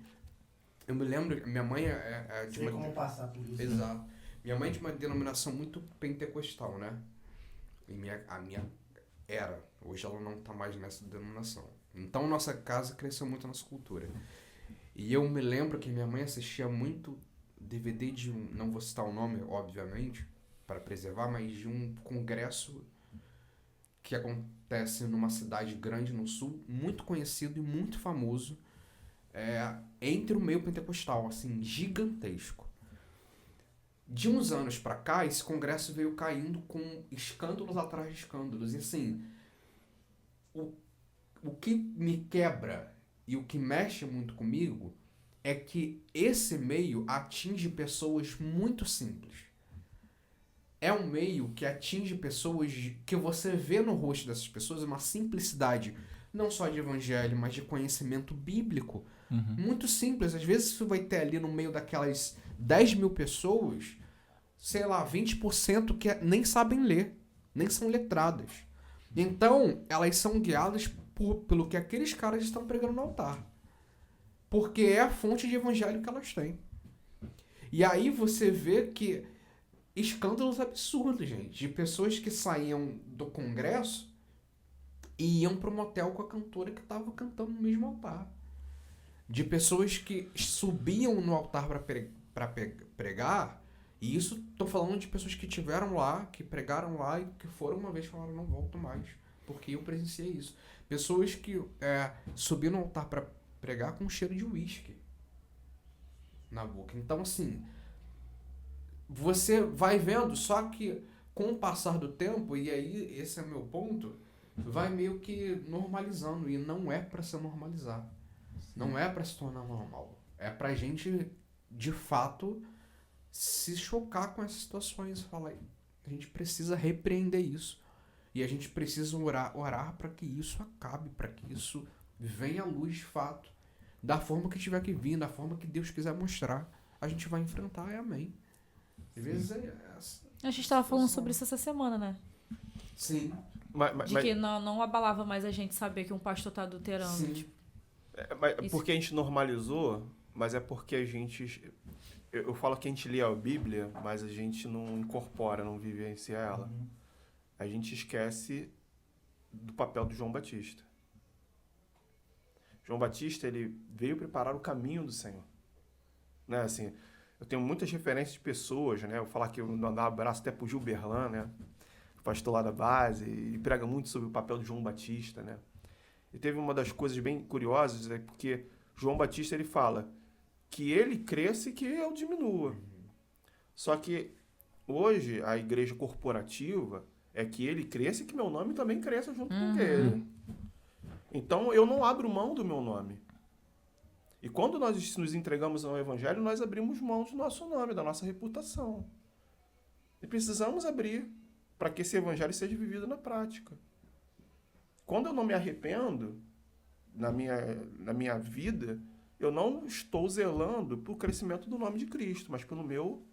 Eu me lembro, minha mãe é de Sei como passar por isso. Exato. Minha mãe é de uma denominação muito pentecostal, né? E a minha era. Hoje ela não tá mais nessa denominação. Então nossa casa cresceu muito a nossa cultura. E eu me lembro que minha mãe assistia muito DVD de não vou citar o nome, obviamente, para preservar, mas de um congresso que acontece numa cidade grande no sul, muito conhecido e muito famoso, entre o meio pentecostal, assim, gigantesco. De uns anos para cá, esse congresso veio caindo com escândalos atrás de escândalos. E assim, o que me quebra e o que mexe muito comigo é que esse meio atinge pessoas muito simples. é um meio que atinge pessoas que você vê no rosto dessas pessoas uma simplicidade, não só de evangelho, mas de conhecimento bíblico. Muito simples. Às vezes você vai ter ali no meio daquelas 10 mil pessoas, sei lá, 20% que nem sabem ler, nem são letradas. Então, elas são guiadas pelo que aqueles caras estão pregando no altar. Porque é a fonte de evangelho que elas têm. E aí você vê que escândalos absurdos, gente, de pessoas que saíam do congresso e iam pro motel com a cantora que estava cantando no mesmo altar. De pessoas que subiam no altar para pregar, e isso tô falando de pessoas que tiveram lá, que pregaram lá e que foram uma vez e falaram, não volto mais, porque eu presenciei isso. Pessoas que subiram no altar para pregar com cheiro de uísque na boca. Então, assim, você vai vendo, só que com o passar do tempo, e aí esse é o meu ponto, vai meio que normalizando, e não é para se normalizar. Não é para se tornar normal. É pra gente, de fato, se chocar com essas situações e falar, a gente precisa repreender isso. E a gente precisa orar para que isso acabe, para que isso venha à luz de fato. Da forma que tiver que vir, da forma que Deus quiser mostrar, a gente vai enfrentar, e amém. Às vezes A gente estava falando sobre isso essa semana, né? Sim. De que não abalava mais a gente saber que um pastor tá adulterando. Sim. Tipo, Porque a gente normalizou, mas é porque a gente... Eu falo que a gente lê a Bíblia, mas a gente não incorpora, não vivencia ela. A gente esquece do papel do João Batista. João Batista, ele veio preparar o caminho do Senhor. Né? Assim, eu tenho muitas referências de pessoas, né? Eu vou falar que eu vou dar um abraço até pro Gil Berlan, né? Pastor lá da base, e prega muito sobre o papel de João Batista, né? E teve uma das coisas bem curiosas, é porque João Batista, ele fala que ele cresça e que eu diminua. Só que hoje a igreja corporativa é que ele cresça e que meu nome também cresça junto com ele. Então eu não abro mão do meu nome. E quando nós nos entregamos ao Evangelho, nós abrimos mão do nosso nome, da nossa reputação. E precisamos abrir para que esse Evangelho seja vivido na prática. Quando eu não me arrependo na minha vida, eu não estou zelando pelo crescimento do nome de Cristo, mas pelo meu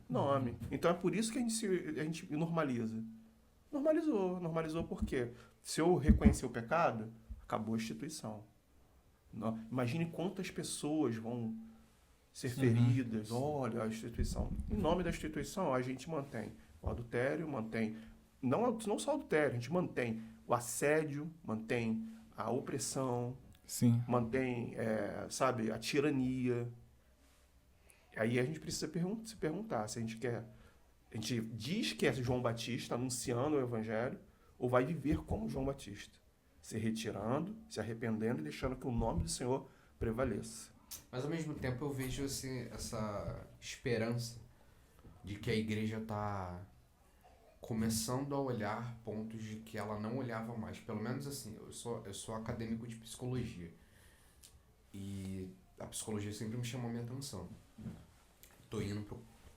nome. Então é por isso que a gente normaliza. Normalizou por quê? Se eu reconhecer o pecado, acabou a instituição. Imagine quantas pessoas vão ser feridas. Olha a instituição. Em nome da instituição, a gente mantém o adultério, mantém... Não só o adultério, a gente mantém o assédio, mantém a opressão, mantém, a tirania. Aí a gente precisa se perguntar se a gente quer... A gente diz que é João Batista anunciando o Evangelho, ou vai viver como João Batista, se retirando, se arrependendo e deixando que o nome do Senhor prevaleça. Mas ao mesmo tempo eu vejo essa esperança de que a igreja está começando a olhar pontos de que ela não olhava mais. Pelo menos assim, eu sou acadêmico de psicologia. E a psicologia sempre me chamou a minha atenção. Tô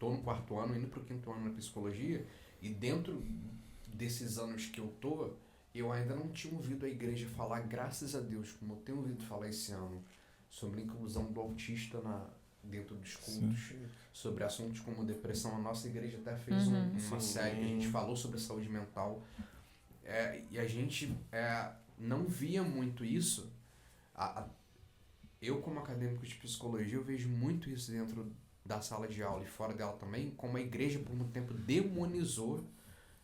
no 4º ano, indo pro 5º ano na psicologia, e dentro desses anos que eu ainda não tinha ouvido a igreja falar, graças a Deus, como eu tenho ouvido falar esse ano, sobre a inclusão do autista dentro dos cultos, sobre assuntos como depressão. A nossa igreja até fez uma série que a gente falou sobre saúde mental, e a gente não via muito isso. Eu, como acadêmico de psicologia, eu vejo muito isso dentro da sala de aula e fora dela também, como a igreja por muito tempo demonizou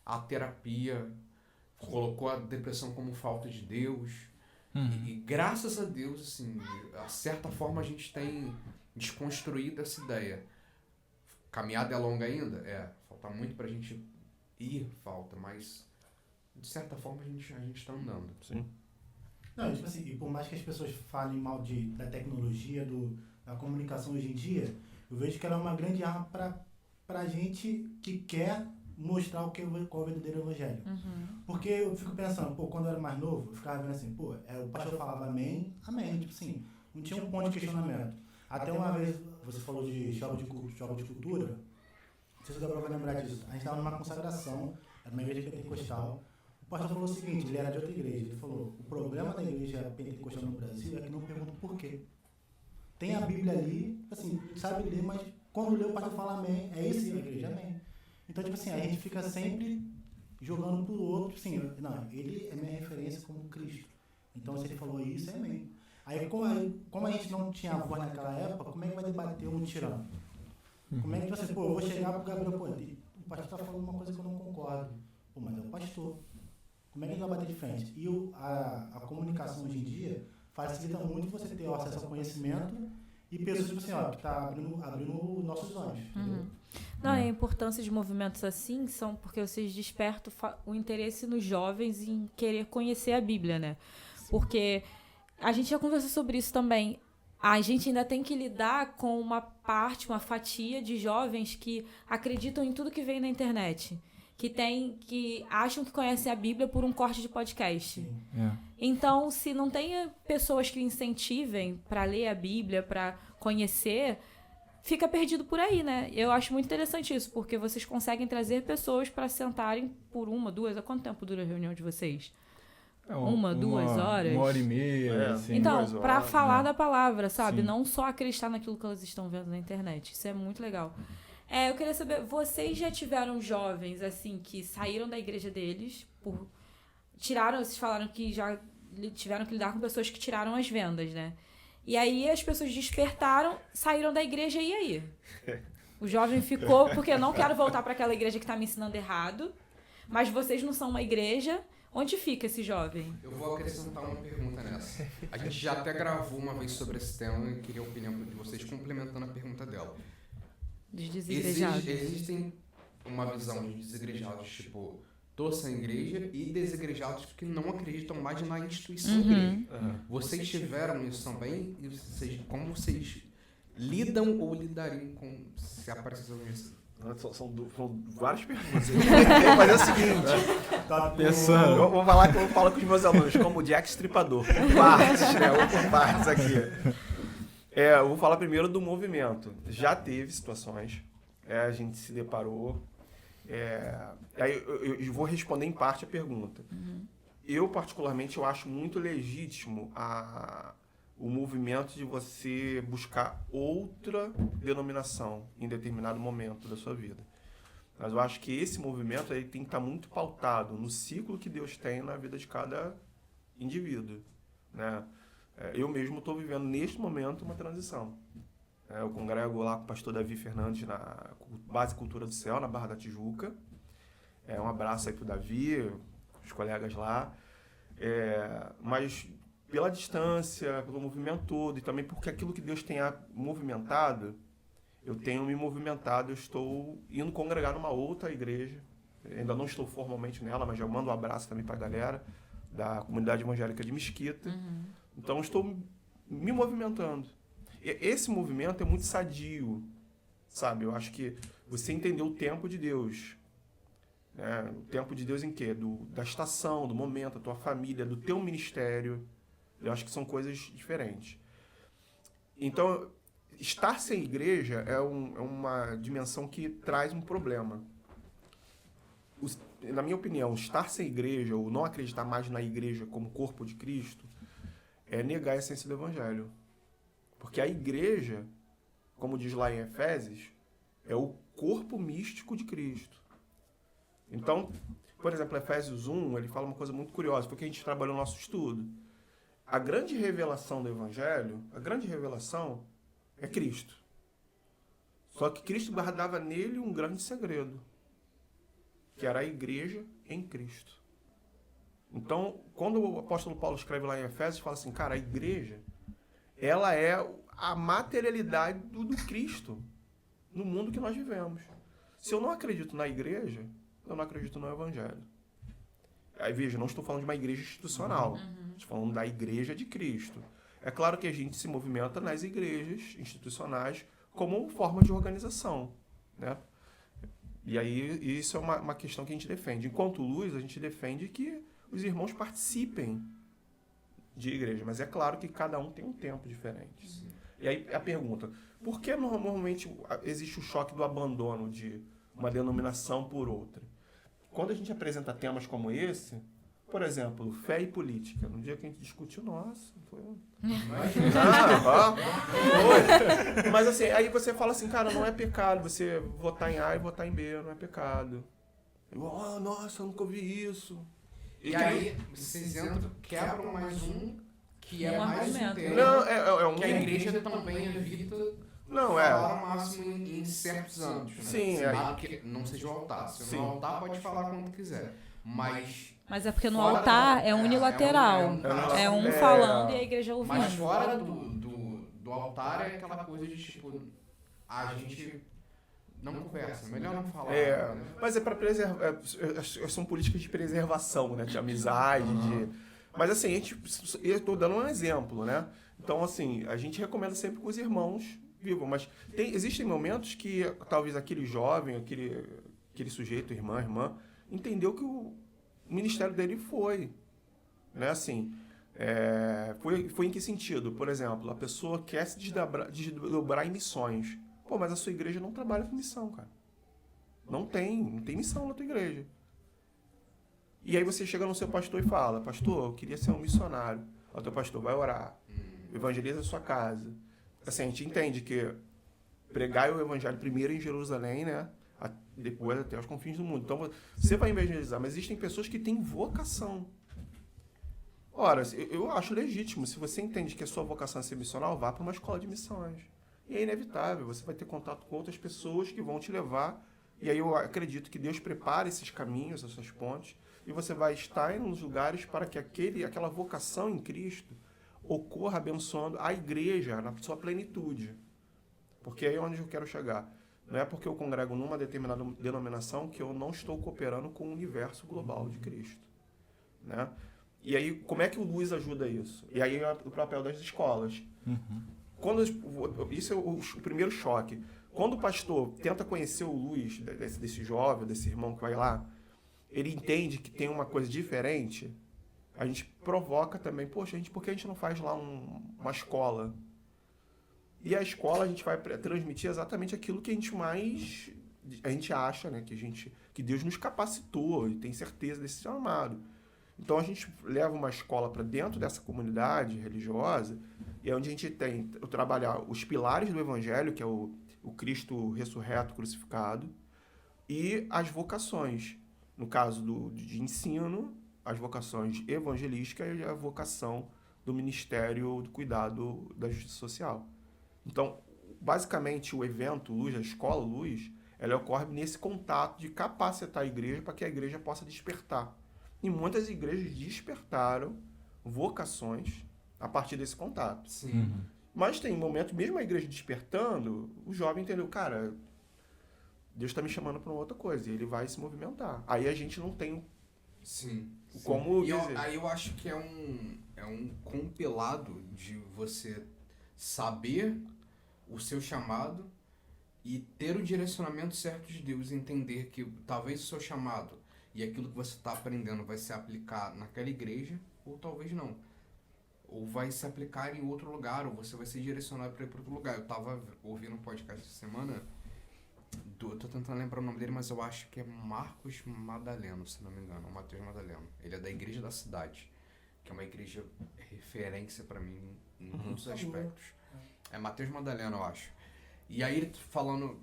a terapia, colocou a depressão como falta de Deus. E graças a Deus, assim, de certa forma a gente tem desconstruído essa ideia. Caminhada é longa ainda? Falta muito pra gente falta, mas de certa forma a gente tá andando. Sim. Não, tipo assim, e por mais que as pessoas falem mal da tecnologia, da comunicação hoje em dia, eu vejo que ela é uma grande arma pra gente que quer mostrar qual é o verdadeiro evangelho. Porque eu fico pensando, quando eu era mais novo, eu ficava vendo assim, o pastor falava amém, tipo assim, não tinha um ponto de questionamento. Até uma vez, você falou de jogos de cultura, não sei se o Gabriel vai lembrar disso, a gente estava numa consagração, era uma igreja pentecostal. O pastor falou o seguinte, ele era de outra igreja, ele falou, o problema da igreja pentecostal no Brasil é que não perguntam por quê. Tem a Bíblia ali, assim, sabe ler, mas quando lê o pastor fala amém, é isso a igreja, amém. Então, tipo assim, a gente fica sempre jogando pro outro, assim, não, ele é minha referência como Cristo. Então, se ele falou isso, é amém. Aí, como a gente não tinha voz naquela época, como é que vai debater um tirano? Como é que você, pô, eu vou chegar pro Gabriel, pô, o pastor tá falando uma coisa que eu não concordo. Pô, mas é o pastor. Como é que ele vai bater de frente? E a comunicação hoje em dia facilita muito você ter acesso ao conhecimento e pessoas, tipo assim, ó, que tá abrindo nossos olhos, entendeu? Não, a importância de movimentos assim são porque vocês despertam o interesse nos jovens em querer conhecer a Bíblia, né? Porque a gente já conversou sobre isso também. A gente ainda tem que lidar com uma fatia de jovens que acreditam em tudo que vem na internet. Que acham que conhecem a Bíblia por um corte de podcast. Então, se não tem pessoas que incentivem para ler a Bíblia, para conhecer, fica perdido por aí, né? Eu acho muito interessante isso, porque vocês conseguem trazer pessoas para sentarem por 1, 2... Há quanto tempo dura a reunião de vocês? 1, 2 horas? 1h30, assim. Então, para falar da palavra, sabe? Sim. Não só acreditar naquilo que elas estão vendo na internet. Isso é muito legal. Eu queria saber, vocês já tiveram jovens, assim, que saíram da igreja deles, vocês falaram que já tiveram que lidar com pessoas que tiraram as vendas, né? E aí as pessoas despertaram, saíram da igreja, e aí? O jovem ficou, porque eu não quero voltar para aquela igreja que tá me ensinando errado, mas vocês não são uma igreja. Onde fica esse jovem? Eu vou acrescentar uma pergunta nessa. A gente já até gravou uma vez sobre esse tema e queria a opinião de vocês, complementando a pergunta dela. Dos desigrejados. Existem uma visão de desigrejados, tipo, torça a igreja, e desigrejados que não acreditam mais na instituição igreja. Vocês tiveram isso também? E como vocês lidam ou lidariam com se aparecer isso? São várias perguntas. Eu vou fazer o seguinte. Tá pensando. Eu vou falar como eu falo com os meus alunos, como o Jack Stripador. Por partes, né? Ou por partes aqui. Eu vou falar primeiro do movimento. Já teve situações. A gente se deparou. Aí eu vou responder em parte a pergunta. Eu, particularmente, eu acho muito legítimo o movimento de você buscar outra denominação em determinado momento da sua vida. Mas eu acho que esse movimento ele tem que estar muito pautado no ciclo que Deus tem na vida de cada indivíduo, né? Eu mesmo estou vivendo neste momento uma transição. Eu congrego lá com o pastor Davi Fernandes na Base Cultura do Céu, na Barra da Tijuca. Um abraço aí pro Davi, os colegas lá. Mas pela distância, pelo movimento todo, e também porque aquilo que Deus tenha movimentado, eu tenho me movimentado, eu estou indo congregar numa outra igreja. Ainda não estou formalmente nela, mas já mando um abraço também para a galera da comunidade evangélica de Mesquita. Então, estou me movimentando. E esse movimento é muito sadio, sabe? Eu acho que você entendeu o tempo de Deus. O tempo de Deus em quê? Da estação, do momento, da tua família, do teu ministério. Eu acho que são coisas diferentes. Então, estar sem igreja é uma dimensão que traz um problema. Na minha opinião, estar sem igreja, ou não acreditar mais na igreja como corpo de Cristo, é negar a essência do Evangelho. Porque a igreja, como diz lá em Efésios, é o corpo místico de Cristo. Então, por exemplo, Efésios 1, ele fala uma coisa muito curiosa, porque a gente trabalhou no nosso estudo. A grande revelação do Evangelho, a grande revelação é Cristo. Só que Cristo guardava nele um grande segredo, que era a igreja em Cristo. Então, quando o apóstolo Paulo escreve lá em Efésios, fala assim, cara, a igreja, ela é a materialidade do Cristo no mundo que nós vivemos. Se eu não acredito na igreja, eu não acredito no Evangelho. Aí, veja, não estou falando de uma igreja institucional. Estou falando da igreja de Cristo. É claro que a gente se movimenta nas igrejas institucionais como forma de organização, né? E aí, isso é uma questão que a gente defende. Enquanto luz, a gente defende que os irmãos participem de igreja. Mas é claro que cada um tem um tempo diferente. E aí, a pergunta, por que normalmente existe o choque do abandono de uma denominação por outra. Quando a gente apresenta temas como esse, por exemplo, fé e política, no dia que a gente discutiu, nossa, foi... Mas assim, aí você fala assim, cara, não é pecado você votar em A e votar em B, não é pecado. Nossa, eu nunca ouvi isso. E aí, vocês entram, quebram mais um, que é Um mais um argumento. tema, Não, é um... que a igreja também evita Não, falar ao máximo em certos âmbitos, né? Sim, Nada que não seja o altar. Se Sim. no altar pode falar quando quiser, mas Mas é porque no fora altar do- é unilateral. É um falando e a igreja ouvindo. Mas fora do altar é aquela coisa de tipo, a gente não conversa, melhor não falar. né? Mas é para preservar. São políticas de preservação, né? De amizade, Mas assim, eu estou dando um exemplo, né? Então, assim, a gente recomenda sempre que os irmãos vivam, mas existem momentos que talvez aquele jovem, aquele sujeito, irmã, entendeu que o ministério dele foi, né? Assim, foi em que sentido? Por exemplo, a pessoa quer se desdobrar em missões. Pô, mas a sua igreja não trabalha com missão, cara. Não tem missão na tua igreja. E aí você chega no seu pastor e fala, pastor, eu queria ser um missionário. O teu pastor vai orar, evangeliza a sua casa. Assim, a gente entende que pregar o evangelho primeiro em Jerusalém, né? Depois até os confins do mundo. Então você vai evangelizar, mas existem pessoas que têm vocação. Ora, eu acho legítimo. Se você entende que a sua vocação é ser missional, vá para uma escola de missões. E é inevitável, você vai ter contato com outras pessoas que vão te levar. E aí eu acredito que Deus prepara esses caminhos, essas pontes, e você vai estar nos lugares para que aquela vocação em Cristo ocorra abençoando a igreja na sua plenitude. Porque aí é onde eu quero chegar. Não é porque eu congrego numa determinada denominação que eu não estou cooperando com o universo global de Cristo. Né? E aí, como é que o Luz ajuda isso? E aí é o papel das escolas. Isso é o primeiro choque. Quando o pastor tenta conhecer o Luz desse jovem, desse irmão que vai lá, ele entende que tem uma coisa diferente, a gente provoca também, poxa, por que a gente não faz lá uma escola? E a escola a gente vai transmitir exatamente aquilo que a gente acha, né, que Deus nos capacitou e tem certeza desse chamado. Então a gente leva uma escola para dentro dessa comunidade religiosa, e é onde a gente tem trabalhar os pilares do evangelho, que é o Cristo ressurreto, crucificado, e as vocações. No caso de ensino, as vocações evangelísticas e a vocação do Ministério do Cuidado da Justiça Social. Então, basicamente, o evento Luz, a escola Luz, ela ocorre nesse contato de capacitar a igreja para que a igreja possa despertar. E muitas igrejas despertaram vocações a partir desse contato. Sim. Mas tem momentos, mesmo a igreja despertando, o jovem entendeu, cara, Deus está me chamando para uma outra coisa, e ele vai se movimentar. Aí a gente não tem como dizer. Aí eu acho que é um compilado de você saber o seu chamado e ter o direcionamento certo de Deus, entender que talvez o seu chamado e aquilo que você está aprendendo vai se aplicar naquela igreja, ou talvez não. Ou vai se aplicar em outro lugar, ou você vai ser direcionado para ir para outro lugar. Eu estava ouvindo um podcast essa semana, tô tentando lembrar o nome dele, mas eu acho que é Marcos Madaleno, se não me engano, ou Mateus Madaleno. Ele é da Igreja da Cidade, que é uma igreja referência para mim em muitos aspectos. É Mateus Madaleno, eu acho. E aí ele falando,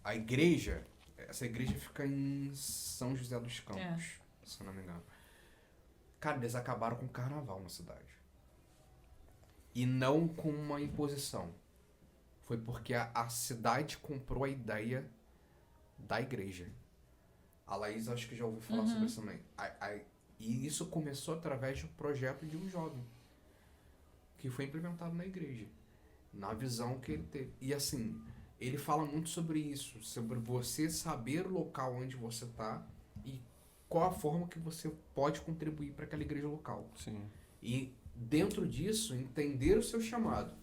a igreja, essa igreja fica em São José dos Campos, se eu não me engano. Cara, eles acabaram com o carnaval na cidade. E não com uma imposição. Foi porque a cidade comprou a ideia da igreja. A Laís acho que já ouviu falar sobre isso também. E isso começou através de um projeto de um jovem que foi implementado na igreja, na visão que ele teve. E assim, ele fala muito sobre isso, sobre você saber o local onde você está e qual a forma que você pode contribuir para aquela igreja local. Sim. E dentro disso, entender o seu chamado.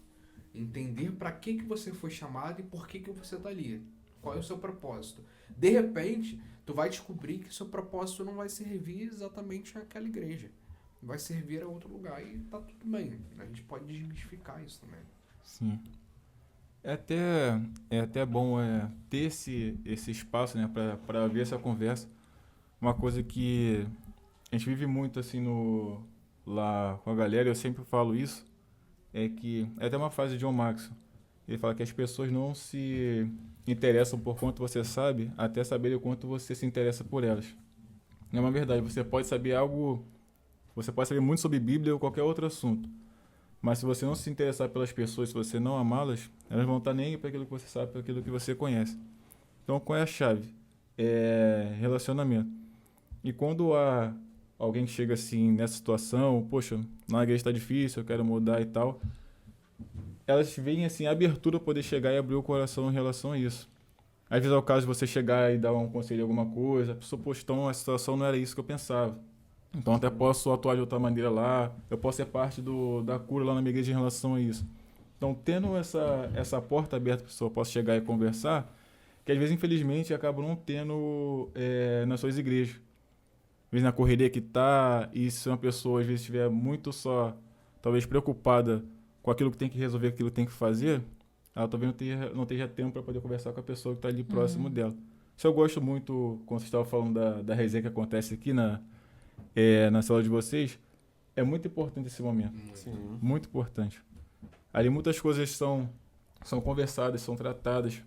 Entender para que você foi chamado e por que você está ali. Qual é o seu propósito. De repente, tu vai descobrir que o seu propósito não vai servir exatamente àquela igreja. Vai servir a outro lugar e tá tudo bem. A gente pode desmistificar isso também. Sim. É até bom ter esse espaço, né, para ver essa conversa. Uma coisa que a gente vive muito assim lá com a galera, eu sempre falo isso, é que é até uma frase de John Maxwell. Ele fala que as pessoas não se interessam por quanto você sabe, até saber o quanto você se interessa por elas. Não é uma verdade, você pode saber muito sobre Bíblia ou qualquer outro assunto, mas se você não se interessar pelas pessoas, se você não amá-las, elas vão estar nem aí para aquilo que você sabe, para aquilo que você conhece. Então, qual é a chave? É relacionamento. E quando alguém chega assim nessa situação, poxa, na igreja está difícil, eu quero mudar e tal, elas veem assim a abertura para poder chegar e abrir o coração em relação a isso. Às vezes é o caso de você chegar e dar um conselho, alguma coisa, a pessoa, poxa, então a situação não era isso que eu pensava. Então até posso atuar de outra maneira lá, eu posso ser parte da cura lá na minha igreja em relação a isso. Então tendo essa porta aberta para a pessoa possa chegar e conversar, que às vezes infelizmente acaba não tendo nas suas igrejas. Às vezes na correria que tá, e se uma pessoa às vezes estiver muito só, talvez preocupada com aquilo que tem que resolver, aquilo que tem que fazer, ela talvez não esteja tempo para poder conversar com a pessoa que está ali próximo dela. Isso eu gosto muito, quando vocês estavam falando da resenha que acontece aqui na sala de vocês, é muito importante esse momento. Sim. Muito importante. Ali muitas coisas são conversadas, são tratadas,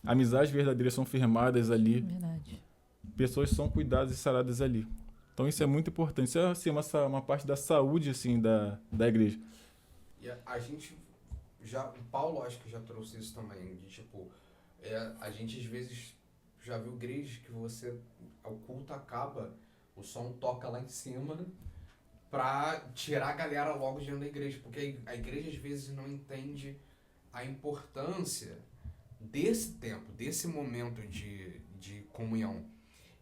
amizades verdadeiras são firmadas ali, Verdade. pessoas são cuidadas e saradas ali. Então isso é muito importante. Isso é assim, uma parte da saúde assim, da igreja. E a gente o Paulo acho que já trouxe isso também, de tipo, a gente às vezes já viu igrejas que o culto acaba, o som toca lá em cima pra tirar a galera logo de dentro da igreja, porque a igreja às vezes não entende a importância desse tempo, desse momento de comunhão.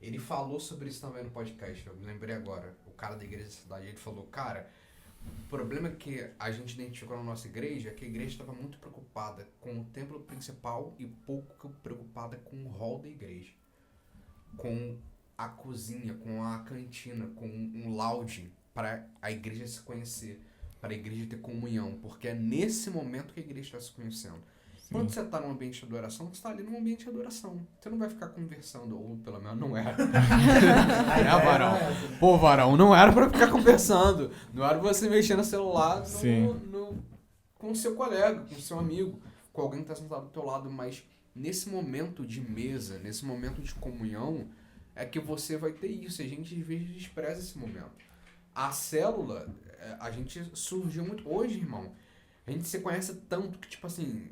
Ele falou sobre isso também no podcast, eu me lembrei agora, o cara da igreja da cidade, ele falou, cara, o problema que a gente identificou na nossa igreja é que a igreja estava muito preocupada com o templo principal e pouco preocupada com o hall da igreja. Com a cozinha, com a cantina, com um lounge para a igreja se conhecer, para a igreja ter comunhão, porque é nesse momento que a igreja está se conhecendo. Sim. Quando você está num ambiente de adoração, você está ali num ambiente de adoração. Você não vai ficar conversando, ou pelo menos não era. Varão? Pô, Varão, não era para ficar conversando. Não era você mexer no celular com o seu colega, com o seu amigo, com alguém que está sentado do teu lado, mas nesse momento de mesa, nesse momento de comunhão, é que você vai ter isso. A gente às vezes despreza esse momento. A célula, a gente surgiu muito... Hoje, irmão, a gente se conhece tanto que, tipo assim,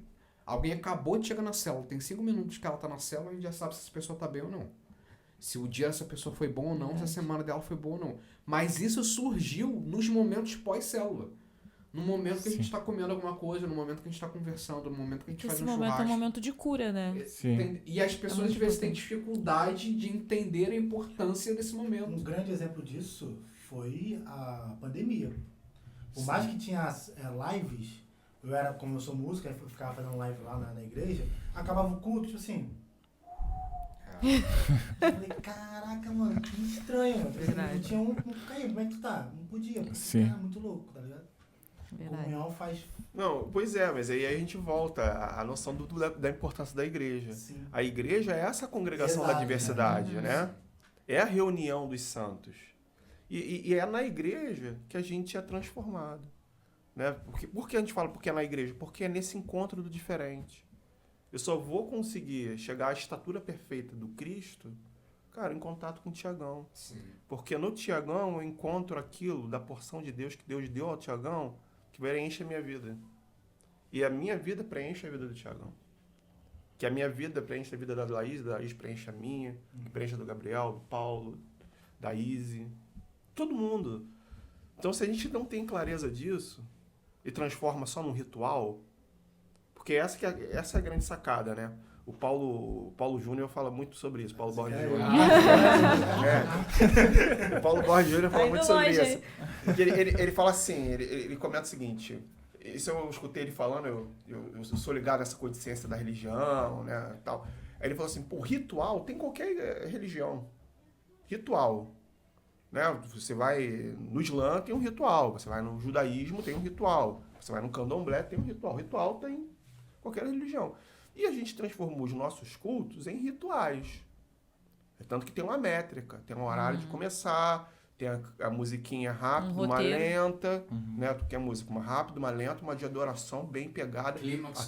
alguém acabou de chegar na célula, tem 5 minutos que ela tá na célula, a gente já sabe se essa pessoa tá bem ou não. Se o dia dessa pessoa foi bom ou não, se a semana dela foi boa ou não. Mas isso surgiu nos momentos pós-célula. No momento que a gente tá comendo alguma coisa, no momento que a gente tá conversando, no momento que a gente faz um churrasco. Esse momento é um momento de cura, né? Sim. E as pessoas às vezes têm dificuldade de entender a importância desse momento. Um grande exemplo disso foi a pandemia. Por mais que tinha lives, como eu sou músico, eu ficava fazendo live lá na igreja, acabava o culto, tipo assim... Eu falei, caraca, mano, que estranho. Não tinha Caio, como é que tu tá? Não podia, porque Sim. era muito louco, tá ligado? Verdade. Comunhão faz... Não, pois é, mas aí a gente volta à noção da importância da igreja. Sim. A igreja é essa congregação Exato, da diversidade, né? né? É a reunião dos santos. E é na igreja que a gente é transformado. Né? Por que a gente fala porque é na igreja? Porque é nesse encontro do diferente. Eu só vou conseguir chegar à estatura perfeita do Cristo, cara, em contato com o Tiagão. Sim. Porque no Tiagão eu encontro aquilo da porção de Deus que Deus deu ao Tiagão, que preenche a minha vida. E a minha vida preenche a vida do Tiagão. Que a minha vida preenche a vida da Laís preenche a minha, que preenche a do Gabriel, do Paulo, da Izzy. Todo mundo. Então, se a gente não tem clareza disso e transforma só num ritual, porque essa é a grande sacada, né? O Paulo Júnior fala muito sobre isso. Paulo Borges Júnior. O Paulo Borges Júnior fala muito sobre isso. Porque ele fala assim, ele comenta o seguinte, isso eu escutei ele falando, eu sou ligado nessa consciência da religião, né, tal. Aí ele falou assim, pô, ritual tem qualquer religião. Ritual. Né? Você vai no Islã, tem um ritual. Você vai no judaísmo, tem um ritual. Você vai no candomblé, tem um ritual. Ritual tem qualquer religião. E a gente transformou os nossos cultos em rituais. Tanto que tem uma métrica, tem um horário de começar, tem a musiquinha rápida, uma lenta, né? Tu quer música, uma rápida, uma lenta, uma de adoração bem pegada.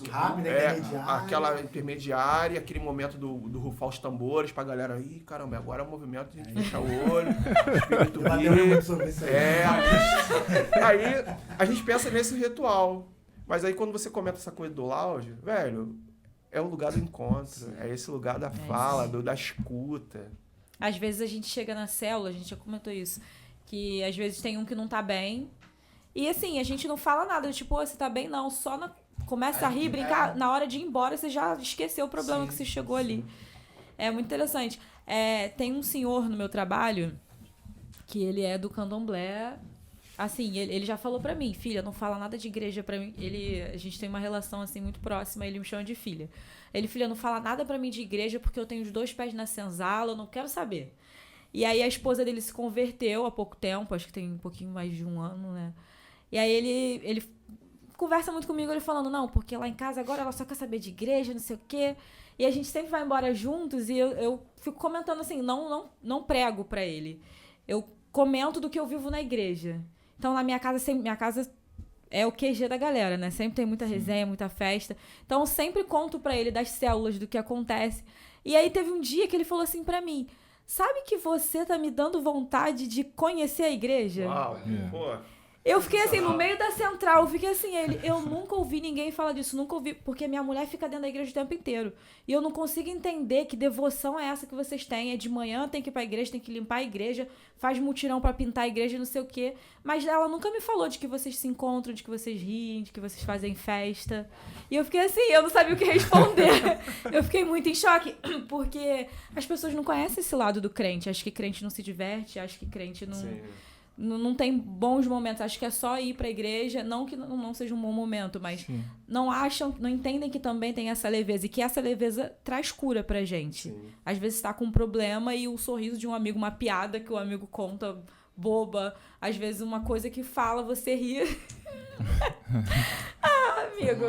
Rápida, intermediária. Aquela intermediária, aquele momento do rufar os tambores pra galera, ih, caramba, agora é o movimento de fechar o olho, espírito Aí a gente pensa nesse ritual. Mas aí quando você comenta essa coisa do lounge, velho, é o lugar do encontro, é esse lugar da fala, da escuta. Às vezes a gente chega na célula, a gente já comentou isso, que às vezes tem um que não tá bem. E assim, a gente não fala nada, tipo, você tá bem? Não, só começa a rir, brincar. Na hora de ir embora, você já esqueceu o problema que você chegou ali. É muito interessante. Tem um senhor no meu trabalho que ele é do candomblé. Assim, ele já falou pra mim, filha, não fala nada de igreja pra mim. A gente tem uma relação assim muito próxima, ele me chama de filha. Ele, filha, não fala nada pra mim de igreja porque eu tenho os 2 pés na senzala, eu não quero saber. E aí a esposa dele se converteu há pouco tempo, acho que tem um pouquinho mais de 1 ano, né? E aí ele conversa muito comigo, ele falando, não, porque lá em casa agora ela só quer saber de igreja, não sei o quê. E a gente sempre vai embora juntos e eu fico comentando assim, não prego pra ele. Eu comento do que eu vivo na igreja. Então, na minha casa é o QG da galera, né? Sempre tem muita resenha, muita festa. Então, eu sempre conto pra ele das células, do que acontece. E aí, teve um dia que ele falou assim pra mim, sabe que você tá me dando vontade de conhecer a igreja? Uau, pô. Eu fiquei assim, no meio da central, eu fiquei assim, eu nunca ouvi ninguém falar disso, nunca ouvi, porque minha mulher fica dentro da igreja o tempo inteiro. E eu não consigo entender que devoção é essa que vocês têm. É de manhã, tem que ir pra igreja, tem que limpar a igreja, faz mutirão pra pintar a igreja, não sei o quê. Mas ela nunca me falou de que vocês se encontram, de que vocês riem, de que vocês fazem festa. E eu fiquei assim, eu não sabia o que responder. Eu fiquei muito em choque, porque as pessoas não conhecem esse lado do crente. Acho que crente não se diverte, acho que crente não tem bons momentos. Acho que é só ir pra igreja, não que não seja um bom momento, mas não entendem que também tem essa leveza e que essa leveza traz cura pra gente. Sim. Às vezes tá com um problema e o sorriso de um amigo, uma piada que o amigo conta boba, às vezes uma coisa que fala, você ri. Amigo.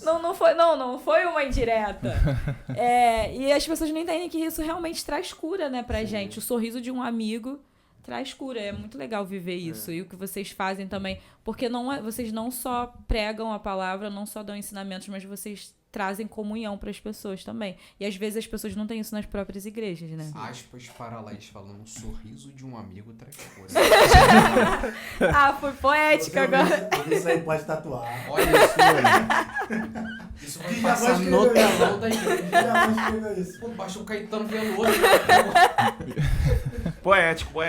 Não foi uma indireta. E as pessoas não entendem que isso realmente traz cura, né, pra gente. O sorriso de um amigo traz cura, é muito legal viver isso. E o que vocês fazem também, porque vocês não só pregam a palavra, não só dão ensinamentos, mas vocês trazem comunhão para as pessoas também. E às vezes as pessoas não têm isso nas próprias igrejas, né? Aspas para a Laís falando, sorriso de um amigo traz cura. Foi poética agora. Isso aí pode tatuar. Olha isso. Isso vai passar no telão da igreja. Pô, baixa o Caetano Veloso. Poético.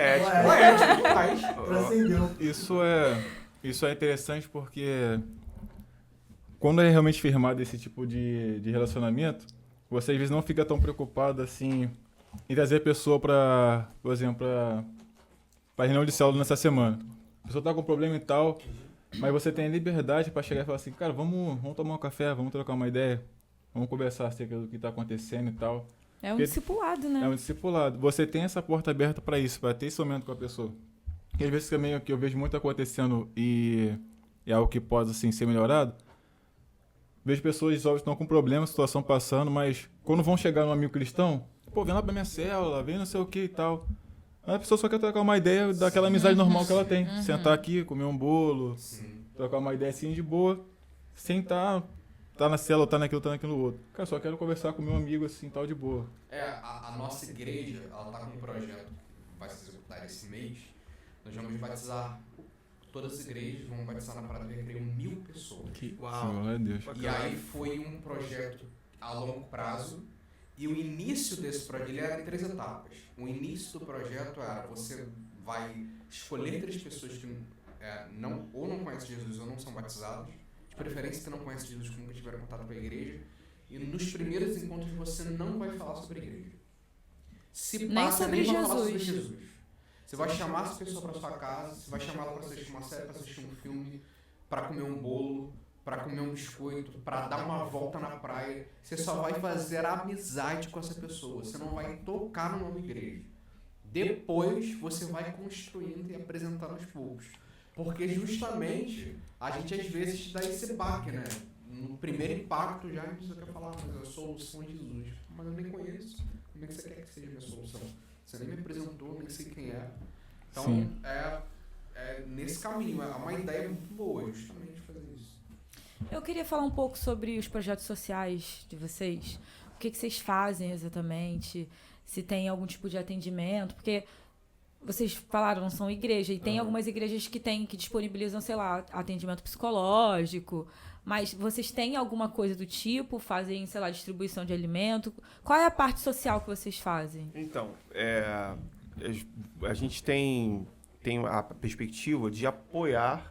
Demais. Transcendeu. Isso é interessante porque quando é realmente firmado esse tipo de relacionamento, você às vezes não fica tão preocupado assim em trazer a pessoa para, por exemplo, para reunião de célula nessa semana. A pessoa tá com problema e tal, mas você tem a liberdade para chegar e falar assim, cara, vamos tomar um café, vamos trocar uma ideia, vamos conversar acerca do que tá acontecendo e tal. É um discipulado, né? É um discipulado. Você tem essa porta aberta para isso, para ter esse momento com a pessoa. Porque às vezes também o que eu vejo muito acontecendo e é algo que pode assim, ser melhorado, vejo pessoas óbvio, que estão com problema, situação passando, mas quando vão chegar num amigo cristão, pô, vem lá pra minha célula, vem não sei o que e tal. Mas a pessoa só quer trocar uma ideia daquela amizade normal que ela tem. Sentar aqui, comer um bolo, trocar uma ideia assim de boa, sem tá na célula, tá naquilo outro. Cara, só quero conversar com meu amigo assim, tal de boa. A nossa igreja, ela tá com um projeto que vai se executar esse mês. Nós vamos batizar todas as igrejas, vão batizar na Parada do Recreio 1000 pessoas. Uau! Meu Deus. E aí foi um projeto a longo prazo. E o início desse projeto, ele era em 3 etapas. O início do projeto era, você vai escolher 3 pessoas que não conhecem Jesus ou não são batizados, de preferência que não conhecem Jesus, que nunca tiveram contato com a igreja, e nos primeiros encontros você não vai falar sobre a igreja. Nem sobre Jesus. Você vai chamar essa pessoa para sua casa, você vai chamar ela para assistir uma série, para assistir um filme, para comer um bolo, para comer um biscoito, para dar uma volta na praia. Você só vai fazer amizade com essa pessoa. Você não vai tocar numa igreja. Depois você vai construindo e apresentando aos poucos. Porque justamente a gente às vezes dá esse baque, né? no primeiro impacto já você quer falar, mas a solução é Jesus. Mas eu nem conheço. Como é que você quer que seja a minha solução? Você nem me apresentou, nem sei quem é. Então, é nesse caminho. É uma ideia muito boa, justamente fazer isso. Eu queria falar um pouco sobre os projetos sociais de vocês. O que vocês fazem exatamente? Se tem algum tipo de atendimento, porque vocês falaram, não são igreja, e tem algumas igrejas que disponibilizam, sei lá, atendimento psicológico, mas vocês têm alguma coisa do tipo? Fazem, sei lá, distribuição de alimento? Qual é a parte social que vocês fazem? Então, a gente tem a perspectiva de apoiar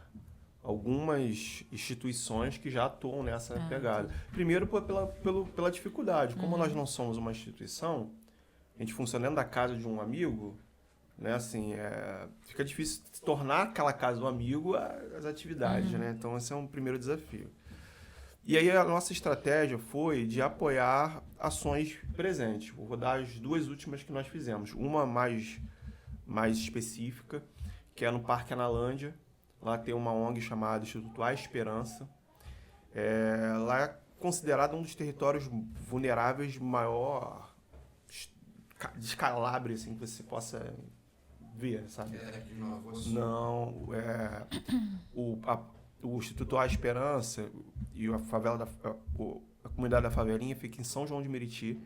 algumas instituições que já atuam nessa pegada. Primeiro, pela dificuldade. Como nós não somos uma instituição, a gente funciona dentro da casa de um amigo, né? Assim, fica difícil tornar aquela casa do amigo as atividades, né? Então, esse é um primeiro desafio. E aí, a nossa estratégia foi de apoiar ações presentes. Vou dar as duas últimas que nós fizemos. Uma mais específica, que é no Parque Analândia. Lá tem uma ONG chamada Instituto A Esperança. Lá é considerado um dos territórios vulneráveis maior descalabro, assim, que você possa ver, sabe? De Nova Iguaçu. Não, o Instituto A Esperança e a comunidade da Favelinha fica em São João de Meriti.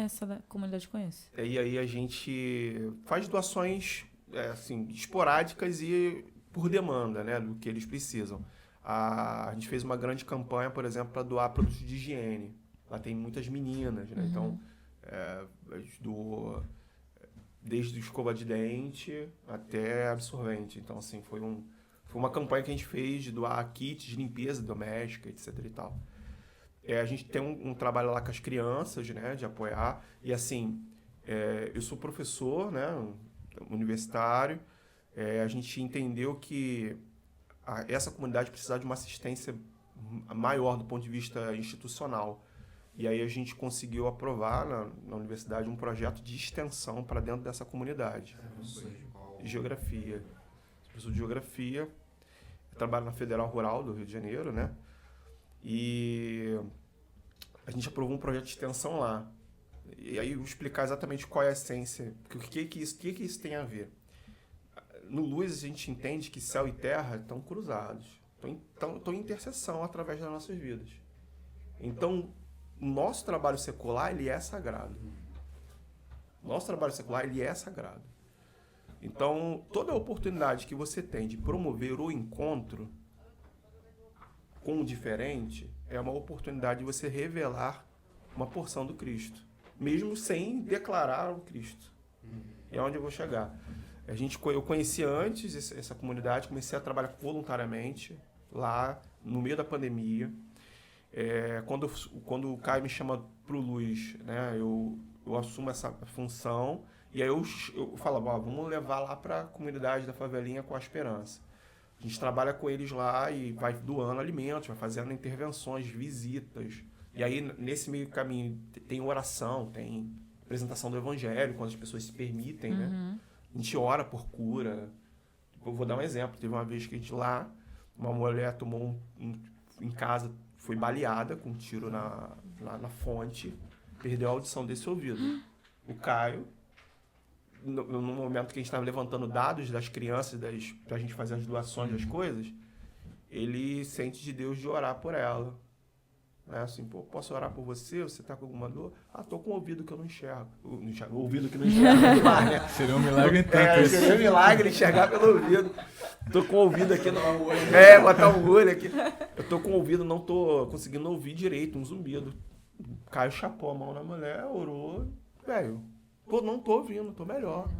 Essa da comunidade eu conheço. E aí a gente faz doações assim, esporádicas e por demanda, né, do que eles precisam. A gente fez uma grande campanha, por exemplo, para doar produtos de higiene. Lá tem muitas meninas, né? Então, desde escova de dente até absorvente. Então, assim, foi uma campanha que a gente fez de doar kits de limpeza doméstica, etc e tal. A gente tem um trabalho lá com as crianças, né, de apoiar. E, assim, eu sou professor, né, universitário. A gente entendeu que essa comunidade precisava de uma assistência maior do ponto de vista institucional. E aí a gente conseguiu aprovar na universidade um projeto de extensão para dentro dessa comunidade. Geografia. Professor de Geografia. Eu trabalho na Federal Rural do Rio de Janeiro, né? E a gente aprovou um projeto de extensão lá. E aí eu vou explicar exatamente qual é a essência, o que isso tem a ver. No Luz, a gente entende que céu e terra estão cruzados, estão em interseção através das nossas vidas. Então, o nosso trabalho secular, ele é sagrado. Nosso trabalho secular, ele é sagrado. Então, toda oportunidade que você tem de promover o encontro com o diferente é uma oportunidade de você revelar uma porção do Cristo, mesmo sem declarar o Cristo. É onde eu vou chegar. Eu conheci antes essa comunidade, comecei a trabalhar voluntariamente lá no meio da pandemia. Quando o Caio me chama para o Luz, né, eu assumo essa função e aí eu falo, vamos levar lá para a comunidade da Favelinha com a Esperança. A gente trabalha com eles lá e vai doando alimentos, vai fazendo intervenções, visitas. E aí, nesse meio caminho, tem oração, tem apresentação do Evangelho, quando as pessoas se permitem, né? A gente ora por cura. Eu vou dar um exemplo. Teve uma vez que a gente lá, uma mulher tomou em casa, foi baleada com um tiro na fonte, perdeu a audição desse ouvido. O Caio, no momento que a gente estava levantando dados das crianças, pra gente fazer as doações das coisas, ele sente de Deus de orar por ela. Assim, posso orar por você? Você tá com alguma dor? Tô com o ouvido que eu não enxergo. O ouvido que não enxerga. Né? Seria um milagre em tanto isso. Seria um milagre enxergar pelo ouvido. Tô com o ouvido aqui. Botar um olho aqui. Eu tô com o ouvido, não tô conseguindo ouvir direito, um zumbido. Caio chapou a mão na mulher, orou. Velho, não tô ouvindo, tô melhor.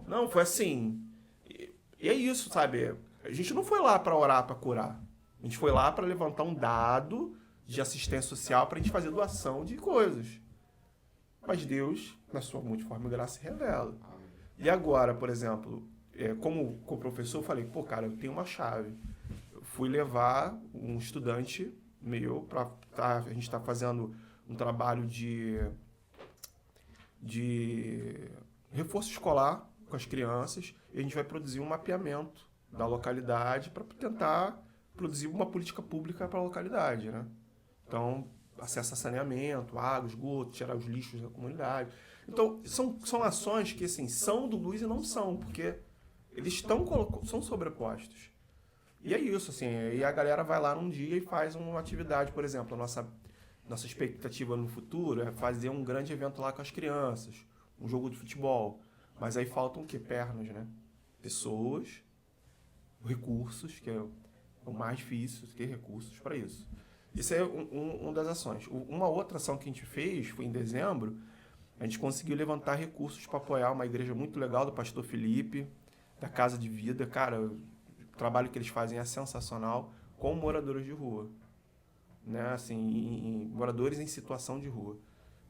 Não, foi assim. E é isso, sabe? A gente não foi lá pra orar, pra curar. A gente foi lá pra levantar um dado de assistência social para a gente fazer doação de coisas. Mas Deus, na sua multiforme graça, se revela. E agora, por exemplo, como professor, eu falei, cara, eu tenho uma chave. Eu fui levar um estudante meu a gente está fazendo um trabalho de reforço escolar com as crianças e a gente vai produzir um mapeamento da localidade para tentar produzir uma política pública para a localidade, né? Então, acesso a saneamento, água, esgoto, tirar os lixos da comunidade. Então, são ações que, assim, são do Luz e não são, porque eles são sobrepostos. E é isso, assim, e a galera vai lá num dia e faz uma atividade, por exemplo, a nossa expectativa no futuro é fazer um grande evento lá com as crianças, um jogo de futebol. Mas aí faltam o quê? Pernas, né? Pessoas, recursos, que é o mais difícil, ter recursos para isso. Isso é uma das ações. Uma outra ação que a gente fez, foi em dezembro, a gente conseguiu levantar recursos para apoiar uma igreja muito legal do pastor Felipe, da Casa de Vida. Cara, o trabalho que eles fazem é sensacional com moradores de rua. Né? Assim, moradores em situação de rua.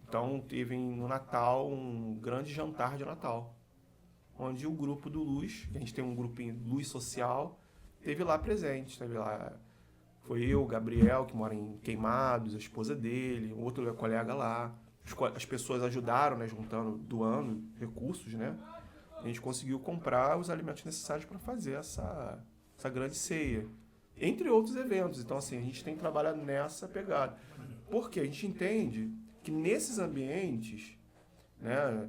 Então, teve no Natal um grande jantar de Natal, onde o grupo do Luz, que a gente tem um grupinho Luz Social, teve lá presente. Teve lá, foi eu, o Gabriel, que mora em Queimados, a esposa dele, outro colega lá. As pessoas ajudaram, né, doando recursos, né? A gente conseguiu comprar os alimentos necessários para fazer essa grande ceia. Entre outros eventos. Então, assim, a gente tem trabalhado nessa pegada. Porque a gente entende que nesses ambientes, né,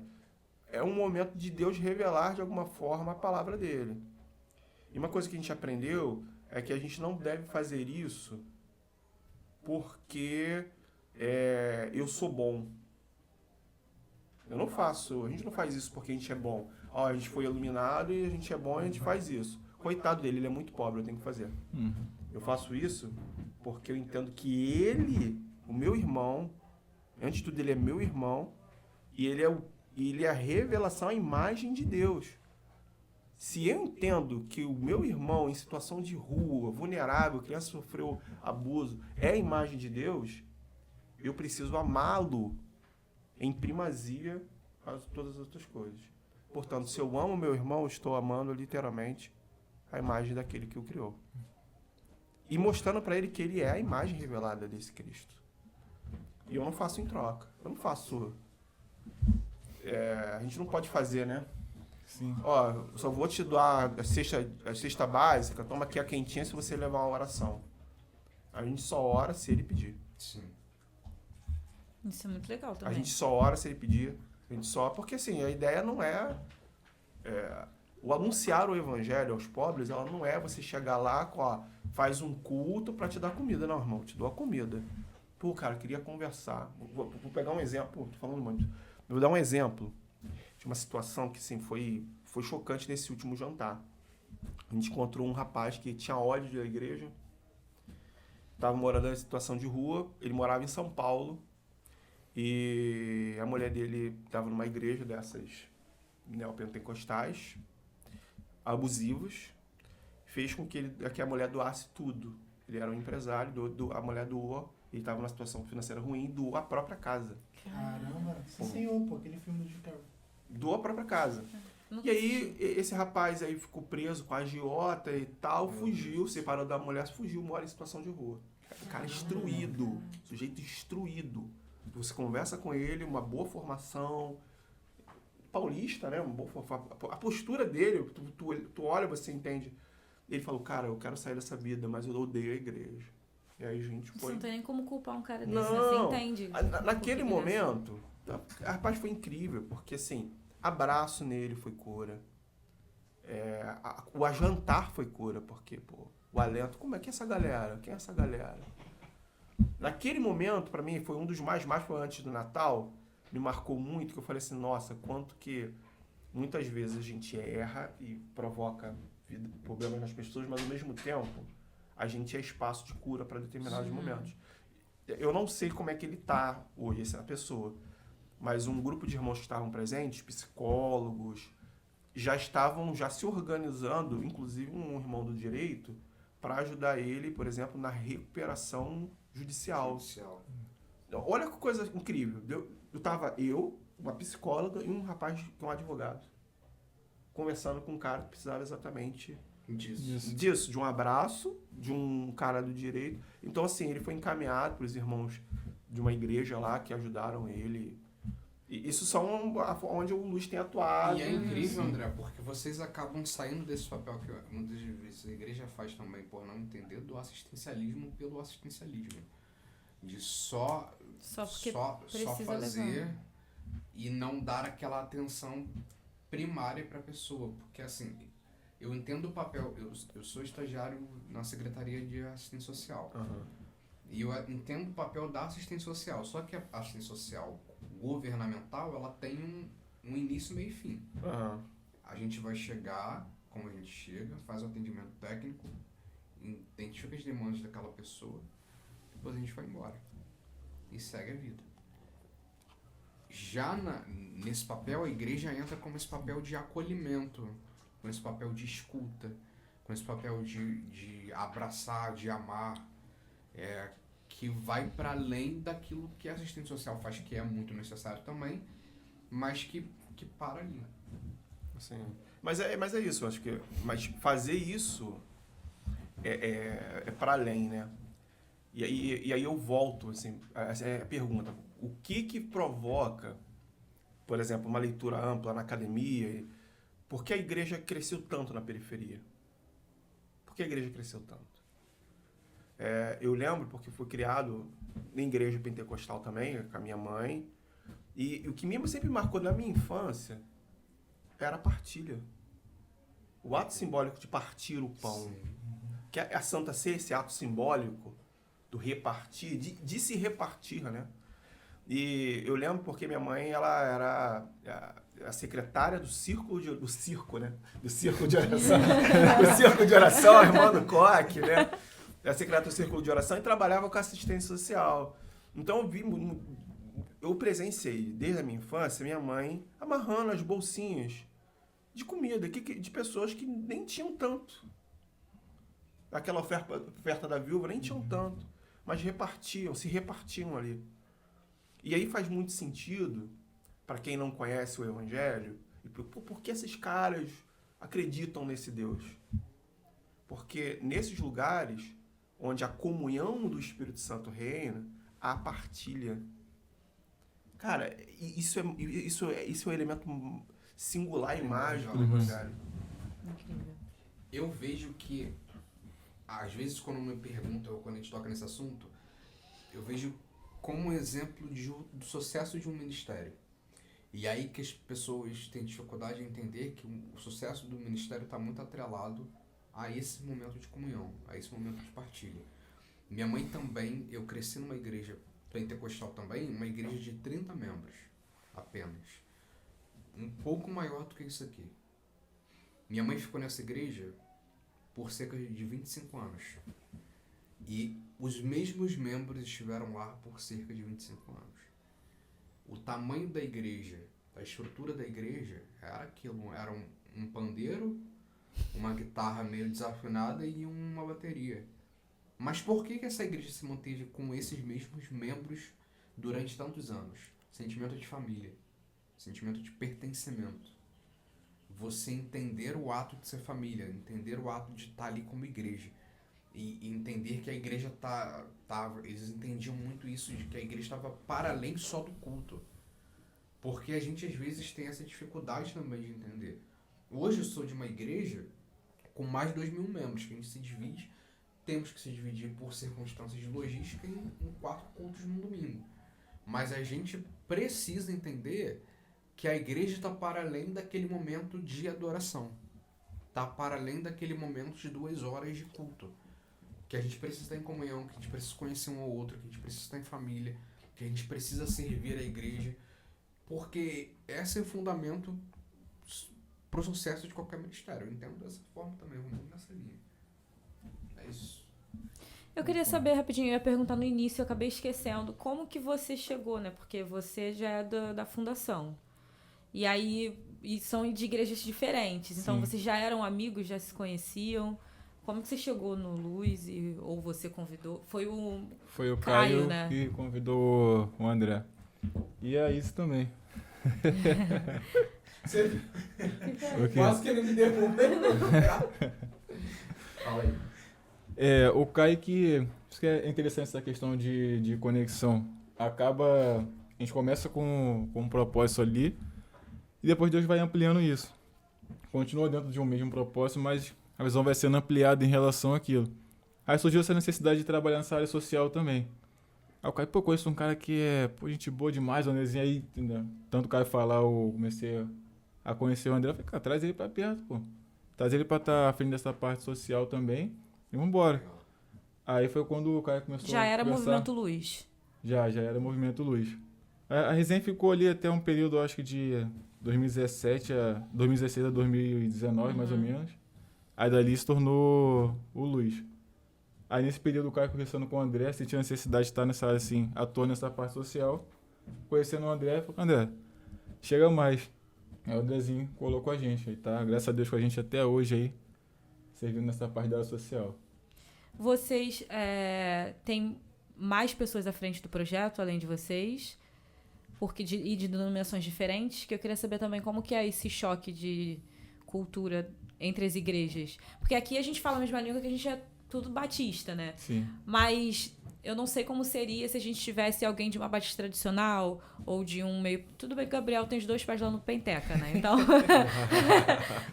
é um momento de Deus revelar de alguma forma a palavra dele. E uma coisa que a gente aprendeu é que a gente não deve fazer isso porque eu sou bom. A gente não faz isso porque a gente é bom. Ó, a gente foi iluminado e a gente é bom e a gente faz isso. Coitado dele, ele é muito pobre, eu tenho que fazer. Eu faço isso porque eu entendo que ele, o meu irmão, antes de tudo ele é meu irmão, e ele é a revelação, a imagem de Deus. Se eu entendo que o meu irmão em situação de rua, vulnerável, criança sofreu abuso, é a imagem de Deus, eu preciso amá-lo em primazia a todas as outras coisas. Portanto, se eu amo meu irmão, eu estou amando literalmente a imagem daquele que o criou. E mostrando para ele que ele é a imagem revelada desse Cristo. E eu não faço em troca. Eu não faço... a gente não pode fazer, né? Sim. Ó, eu só vou te dar a cesta básica, toma aqui a quentinha se você levar uma oração. A gente só ora se ele pedir. Sim. Isso é muito legal A também. gente só ora se ele pedir. A gente só... Porque, assim, a ideia não é o anunciar o evangelho aos pobres, ela não é você chegar lá, faz um culto para te dar comida. Não, irmão, te dou a comida. Pô, cara, queria conversar. Vou pegar um exemplo. Tô falando muito. Vou dar um exemplo de uma situação que, assim, foi chocante nesse último jantar. A gente encontrou um rapaz que tinha ódio da igreja, estava morando em situação de rua, ele morava em São Paulo, e a mulher dele estava numa igreja dessas neopentecostais, abusivas, fez com que a mulher doasse tudo. Ele era um empresário, a mulher doou, ele estava numa situação financeira ruim, doou a própria casa. Caramba, sim senhor, pô, aquele filme do Jim Carrey. Doou a própria casa. E aí, esse rapaz aí ficou preso com a agiota e tal, fugiu, separou da mulher, fugiu, mora em situação de rua. Cara destruído, sujeito destruído. Você conversa com ele, uma boa formação, paulista, né? A postura dele, tu olha, você entende. Ele falou, cara, eu quero sair dessa vida, mas eu odeio a igreja. E aí a gente foi... Você não tem nem como culpar um cara desse, Não, né? Você entende. Naquele momento, o rapaz foi incrível, porque assim, abraço nele foi cura. O ajantar foi cura, porque, pô, o alento, como é que é essa galera? Quem é essa galera? Naquele momento, pra mim, foi um dos mais foi antes do Natal, me marcou muito, que eu falei assim, nossa, quanto que muitas vezes a gente erra e provoca problemas nas pessoas, mas ao mesmo tempo, a gente é espaço de cura para determinados momentos. Eu não sei como é que ele tá hoje, essa pessoa, mas um grupo de irmãos que estavam presentes, psicólogos, já estavam se organizando, inclusive um irmão do direito, para ajudar ele, por exemplo, na recuperação judicial. Olha que coisa incrível. Uma psicóloga e um rapaz que é um advogado, conversando com um cara que precisava exatamente disso, de um abraço, de um cara do direito. Então, assim, ele foi encaminhado para os irmãos de uma igreja lá que ajudaram ele. E isso são onde o Luiz tem atuado. E é incrível, André, porque vocês acabam saindo desse papel que muitas vezes a igreja faz também, por não entender, do assistencialismo pelo assistencialismo. De só fazer levar. E não dar aquela atenção primária para a pessoa. Porque, assim, eu entendo o papel, eu sou estagiário na Secretaria de Assistência Social. Uhum. E eu entendo o papel da assistência social. Só que a assistência social governamental, ela tem um início, meio e fim. Uhum. A gente vai chegar, como a gente chega, faz o atendimento técnico, identifica as demandas daquela pessoa, depois a gente vai embora. E segue a vida. Já nesse papel, a igreja entra como esse papel de acolhimento, com esse papel de escuta, com esse papel de abraçar, de amar, que vai para além daquilo que a assistente social faz, que é muito necessário também, mas que para ali. Sim. Mas é isso, eu acho que. Mas fazer isso é para além, né? E aí eu volto, assim, essa é a pergunta. O que provoca, por exemplo, uma leitura ampla na academia? Por que a igreja cresceu tanto na periferia? Por que a igreja cresceu tanto? Eu lembro porque fui criado em igreja pentecostal também, com a minha mãe. E o que sempre marcou na minha infância era a partilha. O ato simbólico de partir o pão. Sim. Que a Santa Ceia, esse ato simbólico do repartir, de se repartir, né? E eu lembro porque minha mãe, ela era a secretária do circo de oração. Do circo de oração, a irmã do Coque, né? Era secretária do círculo de oração e trabalhava com assistência social. Então eu presenciei, desde a minha infância, minha mãe amarrando as bolsinhas de comida de pessoas que nem tinham tanto. Aquela oferta da viúva nem tinham tanto, mas se repartiam ali. E aí faz muito sentido, para quem não conhece o Evangelho, por que esses caras acreditam nesse Deus? Porque nesses lugares onde a comunhão do Espírito Santo reina, há partilha. Cara, isso é um elemento singular e mágico do Evangelho. Incrível. Eu vejo que, às vezes, quando me perguntam, ou quando a gente toca nesse assunto, eu vejo como um exemplo do sucesso de um ministério. E aí que as pessoas têm dificuldade em entender que o sucesso do ministério está muito atrelado a esse momento de comunhão, a esse momento de partilha. Minha mãe também, eu cresci numa igreja pentecostal também, uma igreja de 30 membros apenas. Um pouco maior do que isso aqui. Minha mãe ficou nessa igreja por cerca de 25 anos. E os mesmos membros estiveram lá por cerca de 25 anos. O tamanho da igreja, a estrutura da igreja, era aquilo, era um pandeiro, uma guitarra meio desafinada e uma bateria. Mas por que essa igreja se manteve com esses mesmos membros durante tantos anos? Sentimento de família, sentimento de pertencimento. Você entender o ato de ser família, entender o ato de estar ali como igreja. E entender que a igreja eles entendiam muito isso, de que a igreja estava para além só do culto. Porque a gente às vezes tem essa dificuldade também de entender. Hoje eu sou de uma igreja com mais de 2.000 membros, que a gente se divide, temos que se dividir por circunstâncias de logística em 4 cultos no domingo. Mas a gente precisa entender que a igreja está para além daquele momento de adoração. Está para além daquele momento de 2 horas de culto. Que a gente precisa estar em comunhão, que a gente precisa conhecer um ao outro, que a gente precisa estar em família, que a gente precisa servir a igreja. Porque esse é o fundamento para o sucesso de qualquer ministério. Eu entendo dessa forma também, eu vou nessa linha. É isso. Eu queria saber rapidinho, eu ia perguntar no início, eu acabei esquecendo, como que você chegou, né? Porque você já é da fundação. E aí, são de igrejas diferentes. Então, Sim. vocês já eram amigos, já se conheciam? Como que você chegou no Luz ou você convidou? Foi o Caio, né? que convidou o André. E é isso também. Você O quê? quase que ele me devolveu. Fala aí. O Caio isso que é interessante essa questão de conexão. Acaba A gente começa com um propósito ali e depois Deus vai ampliando isso. Continua dentro de um mesmo propósito, mas a visão vai sendo ampliada em relação àquilo. Aí surgiu essa necessidade de trabalhar nessa área social também. Aí o cara, pô, conheço um cara que é, pô, gente boa demais, o Andrezinho aí, entendeu? Tanto o cara falar, eu comecei a conhecer o André, eu falei, cara, traz ele pra perto, pô. Traz ele pra estar à frente dessa parte social também e vambora. Aí foi quando o cara começou Já a era conversar. Movimento Luz. Já era Movimento Luz. A resenha ficou ali até um período, acho que de 2016 a 2019, mais ou menos. Aí dali se tornou o Luz. Aí nesse período o cara conversando com o André, sentiu a necessidade de estar nessa área assim, atuando nessa parte social. Conhecendo o André, falou, André, chega mais. Aí o Andrezinho colocou a gente, aí tá, graças a Deus, com a gente até hoje aí, servindo nessa parte da área social. Vocês têm mais pessoas à frente do projeto, além de vocês, e de denominações diferentes, que eu queria saber também como que é esse choque de cultura entre as igrejas. Porque aqui a gente fala a mesma língua, que a gente é tudo batista, né? Sim. Mas eu não sei como seria se a gente tivesse alguém de uma batista tradicional ou de um meio... Tudo bem que o Gabriel tem os 2 pés lá no Penteca, né? Então...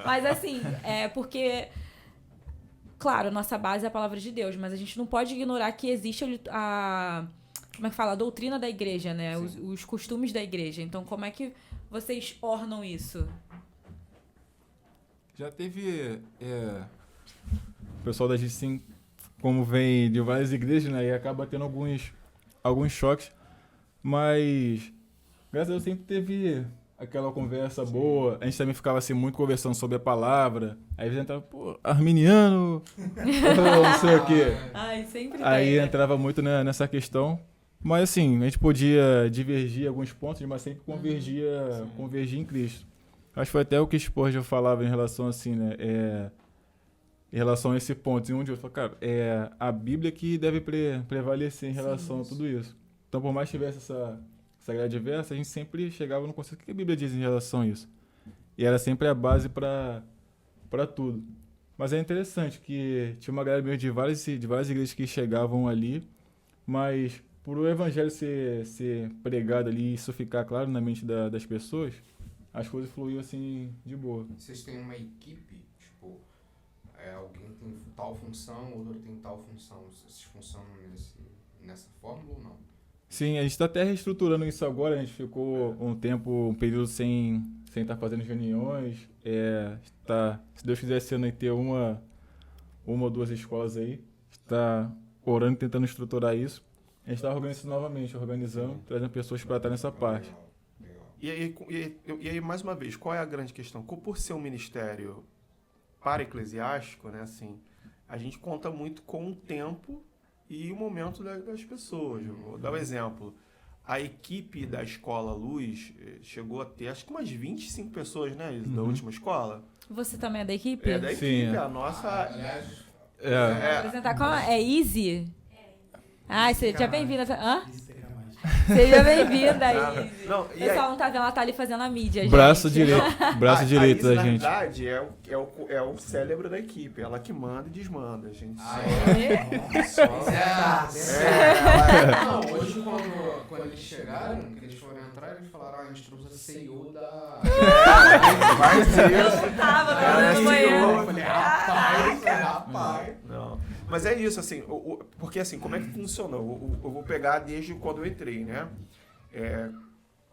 Mas assim, porque... Claro, nossa base é a palavra de Deus, mas a gente não pode ignorar que existe como é que fala? A doutrina da igreja, né? Os costumes da igreja. Então, como é que vocês ornam isso? Já teve... O pessoal da gente, sim, como vem de várias igrejas, né? E acaba tendo alguns choques. Mas, graças a Deus, sempre teve aquela conversa boa. A gente também ficava assim, muito conversando sobre a palavra. Aí eles entravam, pô, arminiano, não sei o quê. Ai, sempre Aí tem, né? entrava muito nessa questão. Mas assim, a gente podia divergir em alguns pontos, mas sempre convergia em Cristo. Acho que foi até o que Spurgeon falava em relação assim, né? Em relação a esse ponto. E um dia eu falei, cara, é a Bíblia que deve prevalecer em relação a tudo isso. Então, por mais que tivesse essa grade diversa, a gente sempre chegava no conceito, o que a Bíblia diz em relação a isso? E era sempre a base para tudo. Mas é interessante que tinha uma galera mesmo de várias igrejas que chegavam ali, mas por o evangelho ser pregado ali e isso ficar claro na mente das pessoas, as coisas fluíam assim de boa. Vocês têm uma equipe, tipo, alguém tem tal função, outro tem tal função. Vocês funcionam nessa fórmula ou não? Sim, a gente está até reestruturando isso agora. A gente ficou um período sem estar fazendo reuniões. Se Deus quiser, esse ano aí ter uma ou 2 escolas aí. Está orando e tentando estruturar isso. A gente está organizando, trazendo pessoas para estar nessa parte. E aí, mais uma vez, qual é a grande questão? Por ser um ministério para-eclesiástico, né, assim, a gente conta muito com o tempo e o momento das pessoas. Eu vou dar um exemplo. A equipe da Escola Luz chegou a ter, acho que umas 25 pessoas, né, da última escola. Você também é da equipe? É da equipe, a nossa... Apresentar qual é Easy? Ah, seja bem-vinda. Hã? Isso é mais. Seja bem-vinda, Easy. Não, O pessoal não tá vendo, ela tá ali fazendo a mídia, gente. Braço direito da na gente. verdade, é o cérebro da equipe. Ela que manda e desmanda. A gente Não, hoje quando eles chegaram, que eles foram entrar, eles falaram, a gente trouxe a CEO da... vai ser isso. Eu tava Ela no banheiro. Eu falei, rapaz. Não. Mas é isso, assim, porque assim, como é que funciona? Eu vou pegar desde quando eu entrei, né?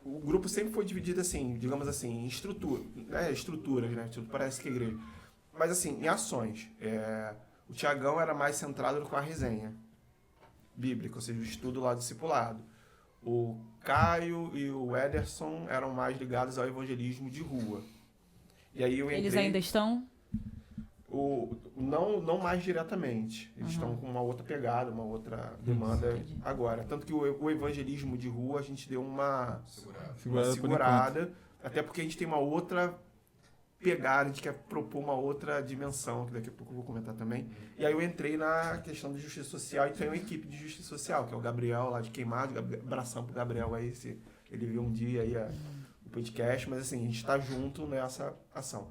O grupo sempre foi dividido assim, digamos assim, em estruturas, né? Parece que é igreja. Mas assim, em ações. O Tiagão era mais centrado com a resenha bíblica, ou seja, o estudo lá do discipulado. O Caio e o Ederson eram mais ligados ao evangelismo de rua. E aí eu entrei... Eles ainda estão? Não mais diretamente. Eles estão com uma outra pegada, uma outra demanda agora. Tanto que o evangelismo de rua a gente deu uma segurada, até porque a gente tem uma outra pegada, a gente quer propor uma outra dimensão, que daqui a pouco eu vou comentar também. E aí eu entrei na questão de justiça social e tenho uma equipe de justiça social, que é o Gabriel lá de Queimado, abração pro Gabriel aí, se ele viu um dia aí o podcast, mas assim, a gente está junto nessa ação.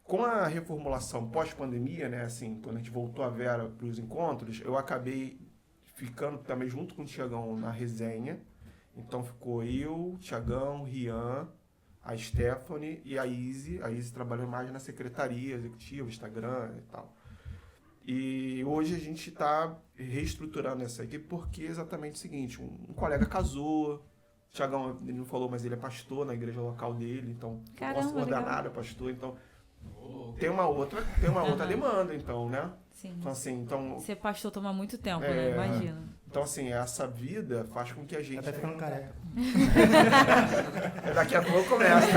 Com a reformulação pós-pandemia, né, assim, quando a gente voltou a Vera para os encontros, eu acabei ficando também junto com o Tiagão na resenha Então ficou eu, Thiagão, Rian, a Stephanie e a Izzy. A Izzy trabalhou mais na secretaria executiva, Instagram e tal. E hoje a gente está reestruturando essa equipe porque é exatamente o seguinte, um colega casou, o Thiagão, ele não falou, mas ele é pastor na igreja local dele, então Caramba, nosso ordenado é pastor, então tem uma outra demanda, então, né? Sim. Então, assim, Ser pastor toma muito tempo, É, né? Imagino. então, assim, essa vida faz com que a gente... Até ficando careca. Daqui a pouco começa.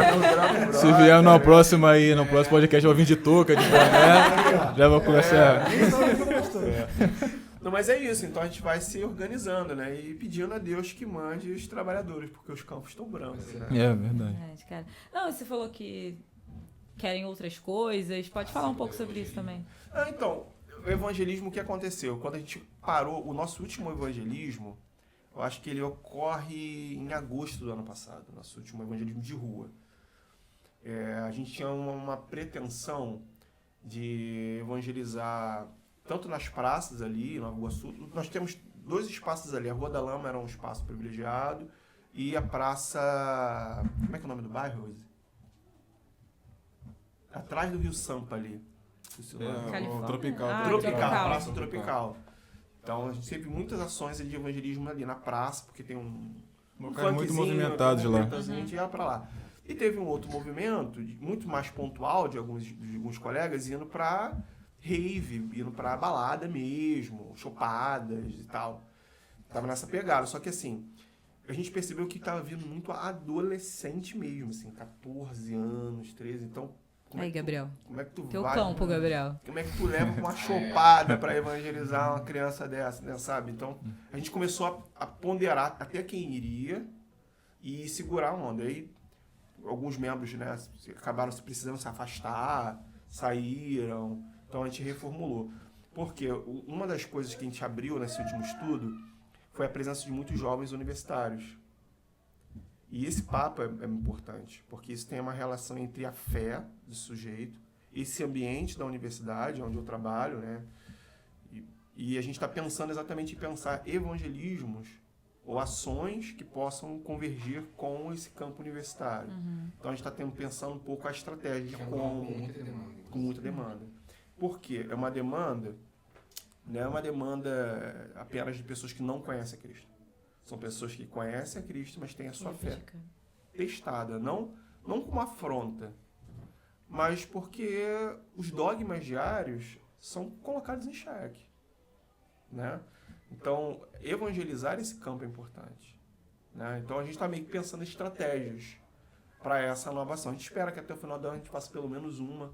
Se vier no próximo aí, no próximo podcast, eu vou vir de touca, de boné, já vou começar. Não, mas é isso, então a gente vai se organizando, né? E pedindo a Deus que mande os trabalhadores, porque os campos estão brancos, né? É verdade. Cara. Não, você falou que querem outras coisas. Pode falar um pouco sobre isso também. Então, o evangelismo, o que aconteceu? Quando a gente parou, o nosso último evangelismo, eu acho que ele ocorre em agosto do ano passado, nosso último evangelismo de rua. A gente tinha uma pretensão de evangelizar tanto nas praças ali, em Nova Iguaçu. Nós temos 2 espaços ali. A Rua da Lama era um espaço privilegiado e a praça... Como é que é o nome do bairro, Rose? Atrás do Rio Sampa ali. Califórnia? Tropical. Tropical, Praça Tropical. Então, a gente teve muitas ações de evangelismo ali na praça, porque tem um Locais muito funkzinho, movimentados de lá. A gente ia pra lá. E teve um outro movimento, muito mais pontual, de alguns colegas, indo pra rave, indo pra balada mesmo, chopadas e tal. Tava nessa pegada. Só que, assim, a gente percebeu que tava vindo muito adolescente mesmo, assim, 14 anos, 13. Então, Aí, Gabriel. como é que tu Teu vai... campo, Gabriel. Como é que tu leva uma chopada para evangelizar uma criança dessa, né, sabe? Então, a gente começou a ponderar até quem iria e segurar a onda. Aí, alguns membros, né, acabaram precisando se afastar, saíram. Então, a gente reformulou. Porque uma das coisas que a gente abriu nesse último estudo foi a presença de muitos jovens universitários. E esse papo é importante, porque isso tem uma relação entre a fé do sujeito, esse ambiente da universidade, onde eu trabalho, né? E a gente está pensando exatamente em pensar evangelismos ou ações que possam convergir com esse campo universitário. Então, a gente está pensando um pouco a estratégia de como... Com muita demanda. Por quê? É uma demanda, não é uma demanda apenas de pessoas que não conhecem a Cristo. São pessoas que conhecem a Cristo, mas têm a sua fé testada. Não como afronta, mas porque os dogmas diários são colocados em xeque, né? Então, evangelizar esse campo é importante, né? Então, a gente está meio que pensando em estratégias para essa nova ação. A gente espera que até o final do ano a gente faça pelo menos uma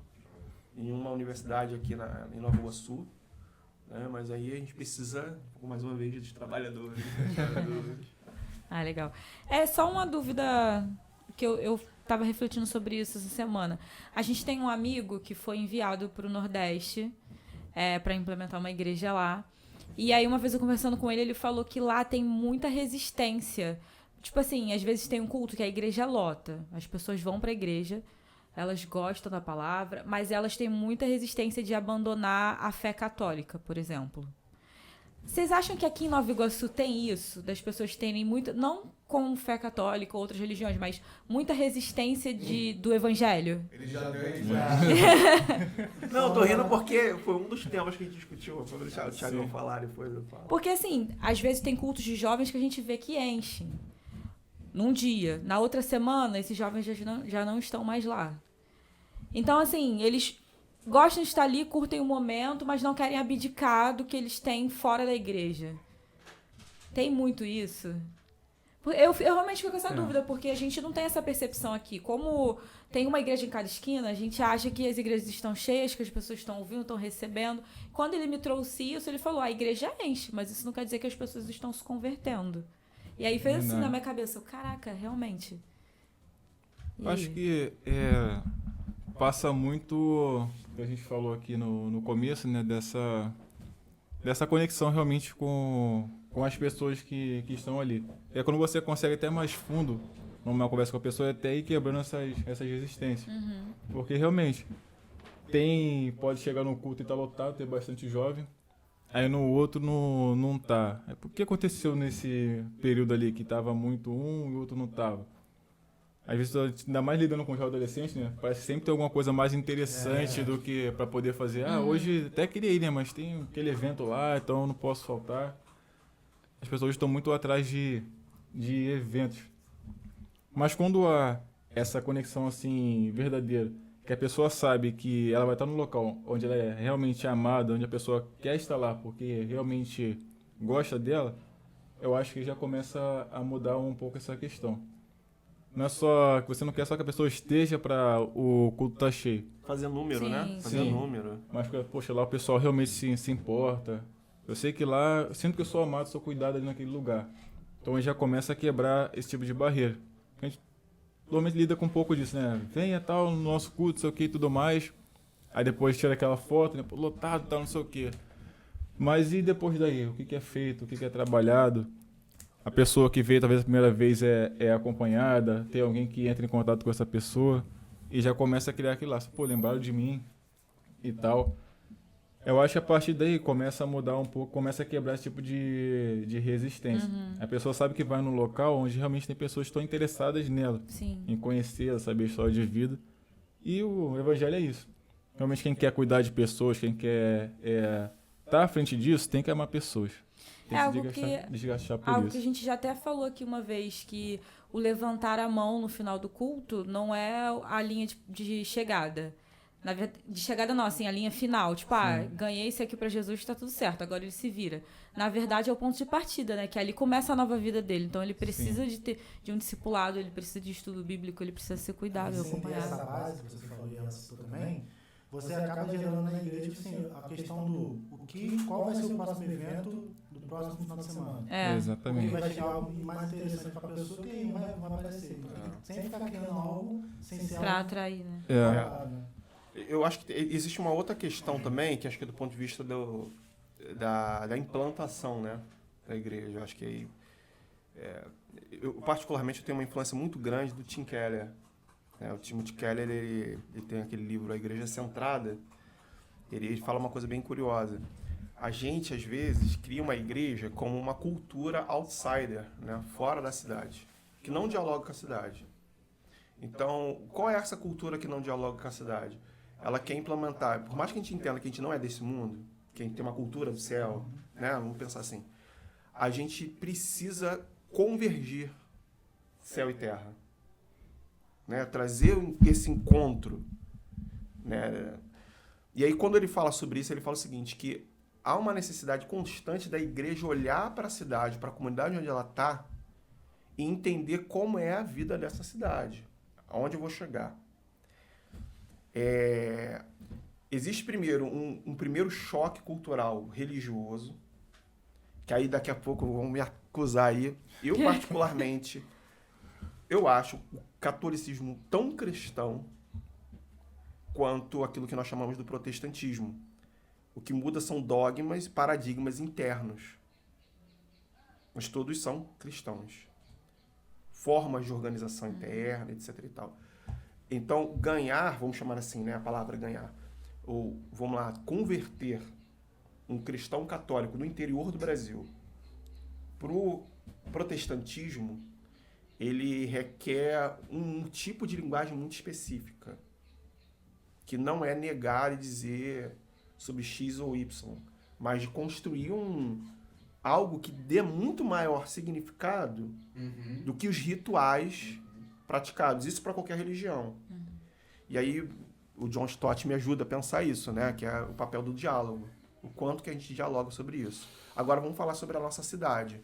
em uma universidade aqui em Nova Iguaçu. Mas aí a gente precisa, mais uma vez, de trabalhadores. Ah, legal. É só uma dúvida que eu estava refletindo sobre isso essa semana. A gente tem um amigo que foi enviado para o Nordeste para implementar uma igreja lá. E aí, uma vez eu conversando com ele, ele falou que lá tem muita resistência. Tipo assim, às vezes tem um culto que a igreja lota. As pessoas vão para a igreja, elas gostam da palavra, mas elas têm muita resistência de abandonar a fé católica, por exemplo. Vocês acham que aqui em Nova Iguaçu tem isso? Das pessoas terem muito, não com fé católica ou outras religiões, mas muita resistência do evangelho? Ele já ganha. Não, eu tô rindo porque foi um dos temas que a gente discutiu. Vou deixar o Thiago falar depois eu falo. Porque assim, às vezes tem cultos de jovens que a gente vê que enchem. Num dia. Na outra semana, esses jovens já não estão mais lá. Então, assim, eles gostam de estar ali, curtem o momento, mas não querem abdicar do que eles têm fora da igreja. Tem muito isso? Eu realmente fico com essa dúvida, porque a gente não tem essa percepção aqui. Como tem uma igreja em cada esquina, a gente acha que as igrejas estão cheias, que as pessoas estão ouvindo, estão recebendo. Quando ele me trouxe isso, ele falou, a igreja enche, mas isso não quer dizer que as pessoas estão se convertendo. E aí fez assim na minha cabeça, caraca, realmente. Acho que passa muito o que a gente falou aqui no começo, né, dessa conexão realmente com as pessoas que estão ali. É quando você consegue até mais fundo numa conversa com a pessoa, até ir quebrando essas resistências. Porque realmente pode chegar num culto e estar lotado, ter bastante jovem, aí no outro não tá. O que aconteceu nesse período ali que tava muito um e o outro não tava? Às vezes, ainda mais lidando com os adolescentes, né? Parece que sempre tem alguma coisa mais interessante do que pra poder fazer. Hoje até queria ir, né? Mas tem aquele evento lá, então eu não posso faltar. As pessoas estão muito atrás de eventos. Mas quando há essa conexão, assim, verdadeira, que a pessoa sabe que ela vai estar no local onde ela é realmente amada, onde a pessoa quer estar lá porque realmente gosta dela, eu acho que já começa a mudar um pouco essa questão. Não é só que você não quer só que a pessoa esteja para o culto estar cheio. Fazer número, Sim. né? Fazer Sim. número. Mas, poxa, lá o pessoal realmente se importa. Eu sei que lá, eu sinto que eu sou amado, sou cuidado ali naquele lugar. Então a gente já começa a quebrar esse tipo de barreira. A gente normalmente lida com um pouco disso, né? Venha tal no nosso culto, não sei o que e tudo mais. Aí depois tira aquela foto, né? Pô, lotado, tal, não sei o que. Mas e depois daí? O que é feito? O que é trabalhado? A pessoa que veio talvez a primeira vez é acompanhada, tem alguém que entra em contato com essa pessoa e já começa a criar aquele laço. Pô, lembraram de mim e tal. Eu acho que a partir daí começa a mudar um pouco, começa a quebrar esse tipo de resistência. A pessoa sabe que vai num local onde realmente tem pessoas que estão interessadas nela, Sim. em conhecê-la, saber a história de vida. E o evangelho é isso. Realmente quem quer cuidar de pessoas, quem quer estar à frente disso, tem que amar pessoas. Tem que se desgastar por algo isso. que a gente já até falou aqui uma vez, que o levantar a mão no final do culto não é a linha de chegada. Na verdade, de chegada não, assim, a linha final. Tipo, ganhei isso aqui pra Jesus, tá tudo certo, agora ele se vira. Na verdade, é o ponto de partida, né? Que ali começa a nova vida dele. Então, ele precisa de um discipulado, ele precisa de estudo bíblico, ele precisa ser cuidado, acompanhado. Essa base que você falou e ela citou também, você acaba gerando na igreja assim, a questão do qual vai ser o próximo evento do próximo final de semana. Exatamente. O que vai chegar algo mais interessante para a pessoa que não vai aparecer. Sem ficar criando algo sem ser Pra algo atrair, né? Eu acho que existe uma outra questão também, que acho que é do ponto de vista da implantação, né, da igreja. Eu acho que aí, eu particularmente tenho uma influência muito grande do Tim Keller. O Timothy Keller, ele tem aquele livro A Igreja Centrada. Ele fala uma coisa bem curiosa. A gente, às vezes, cria uma igreja como uma cultura outsider, né, fora da cidade, que não dialoga com a cidade. Então, qual é essa cultura que não dialoga com a cidade? Ela quer implementar, por mais que a gente entenda que a gente não é desse mundo, que a gente tem uma cultura do céu, né, vamos pensar assim, a gente precisa convergir céu e terra. Né, trazer esse encontro, né? E aí quando ele fala sobre isso, ele fala o seguinte, que há uma necessidade constante da igreja olhar para a cidade, para a comunidade onde ela está e entender como é a vida dessa cidade, aonde eu vou chegar. Existe primeiro um primeiro choque cultural religioso, que aí daqui a pouco vão me acusar aí. Eu particularmente, eu acho o catolicismo tão cristão quanto aquilo que nós chamamos do protestantismo. O que muda são dogmas e paradigmas internos. Mas todos são cristãos. Formas de organização interna, etc. e tal. Então, ganhar, vamos chamar assim, né, a palavra ganhar, ou, vamos lá, converter um cristão católico do interior do Brasil para o protestantismo, ele requer um tipo de linguagem muito específica, que não é negar e dizer sobre X ou Y, mas de construir algo que dê muito maior significado do que os rituais praticados. Isso para qualquer religião. E aí o John Stott me ajuda a pensar isso, né? Que é o papel do diálogo. O quanto que a gente dialoga sobre isso. Agora vamos falar sobre a nossa cidade.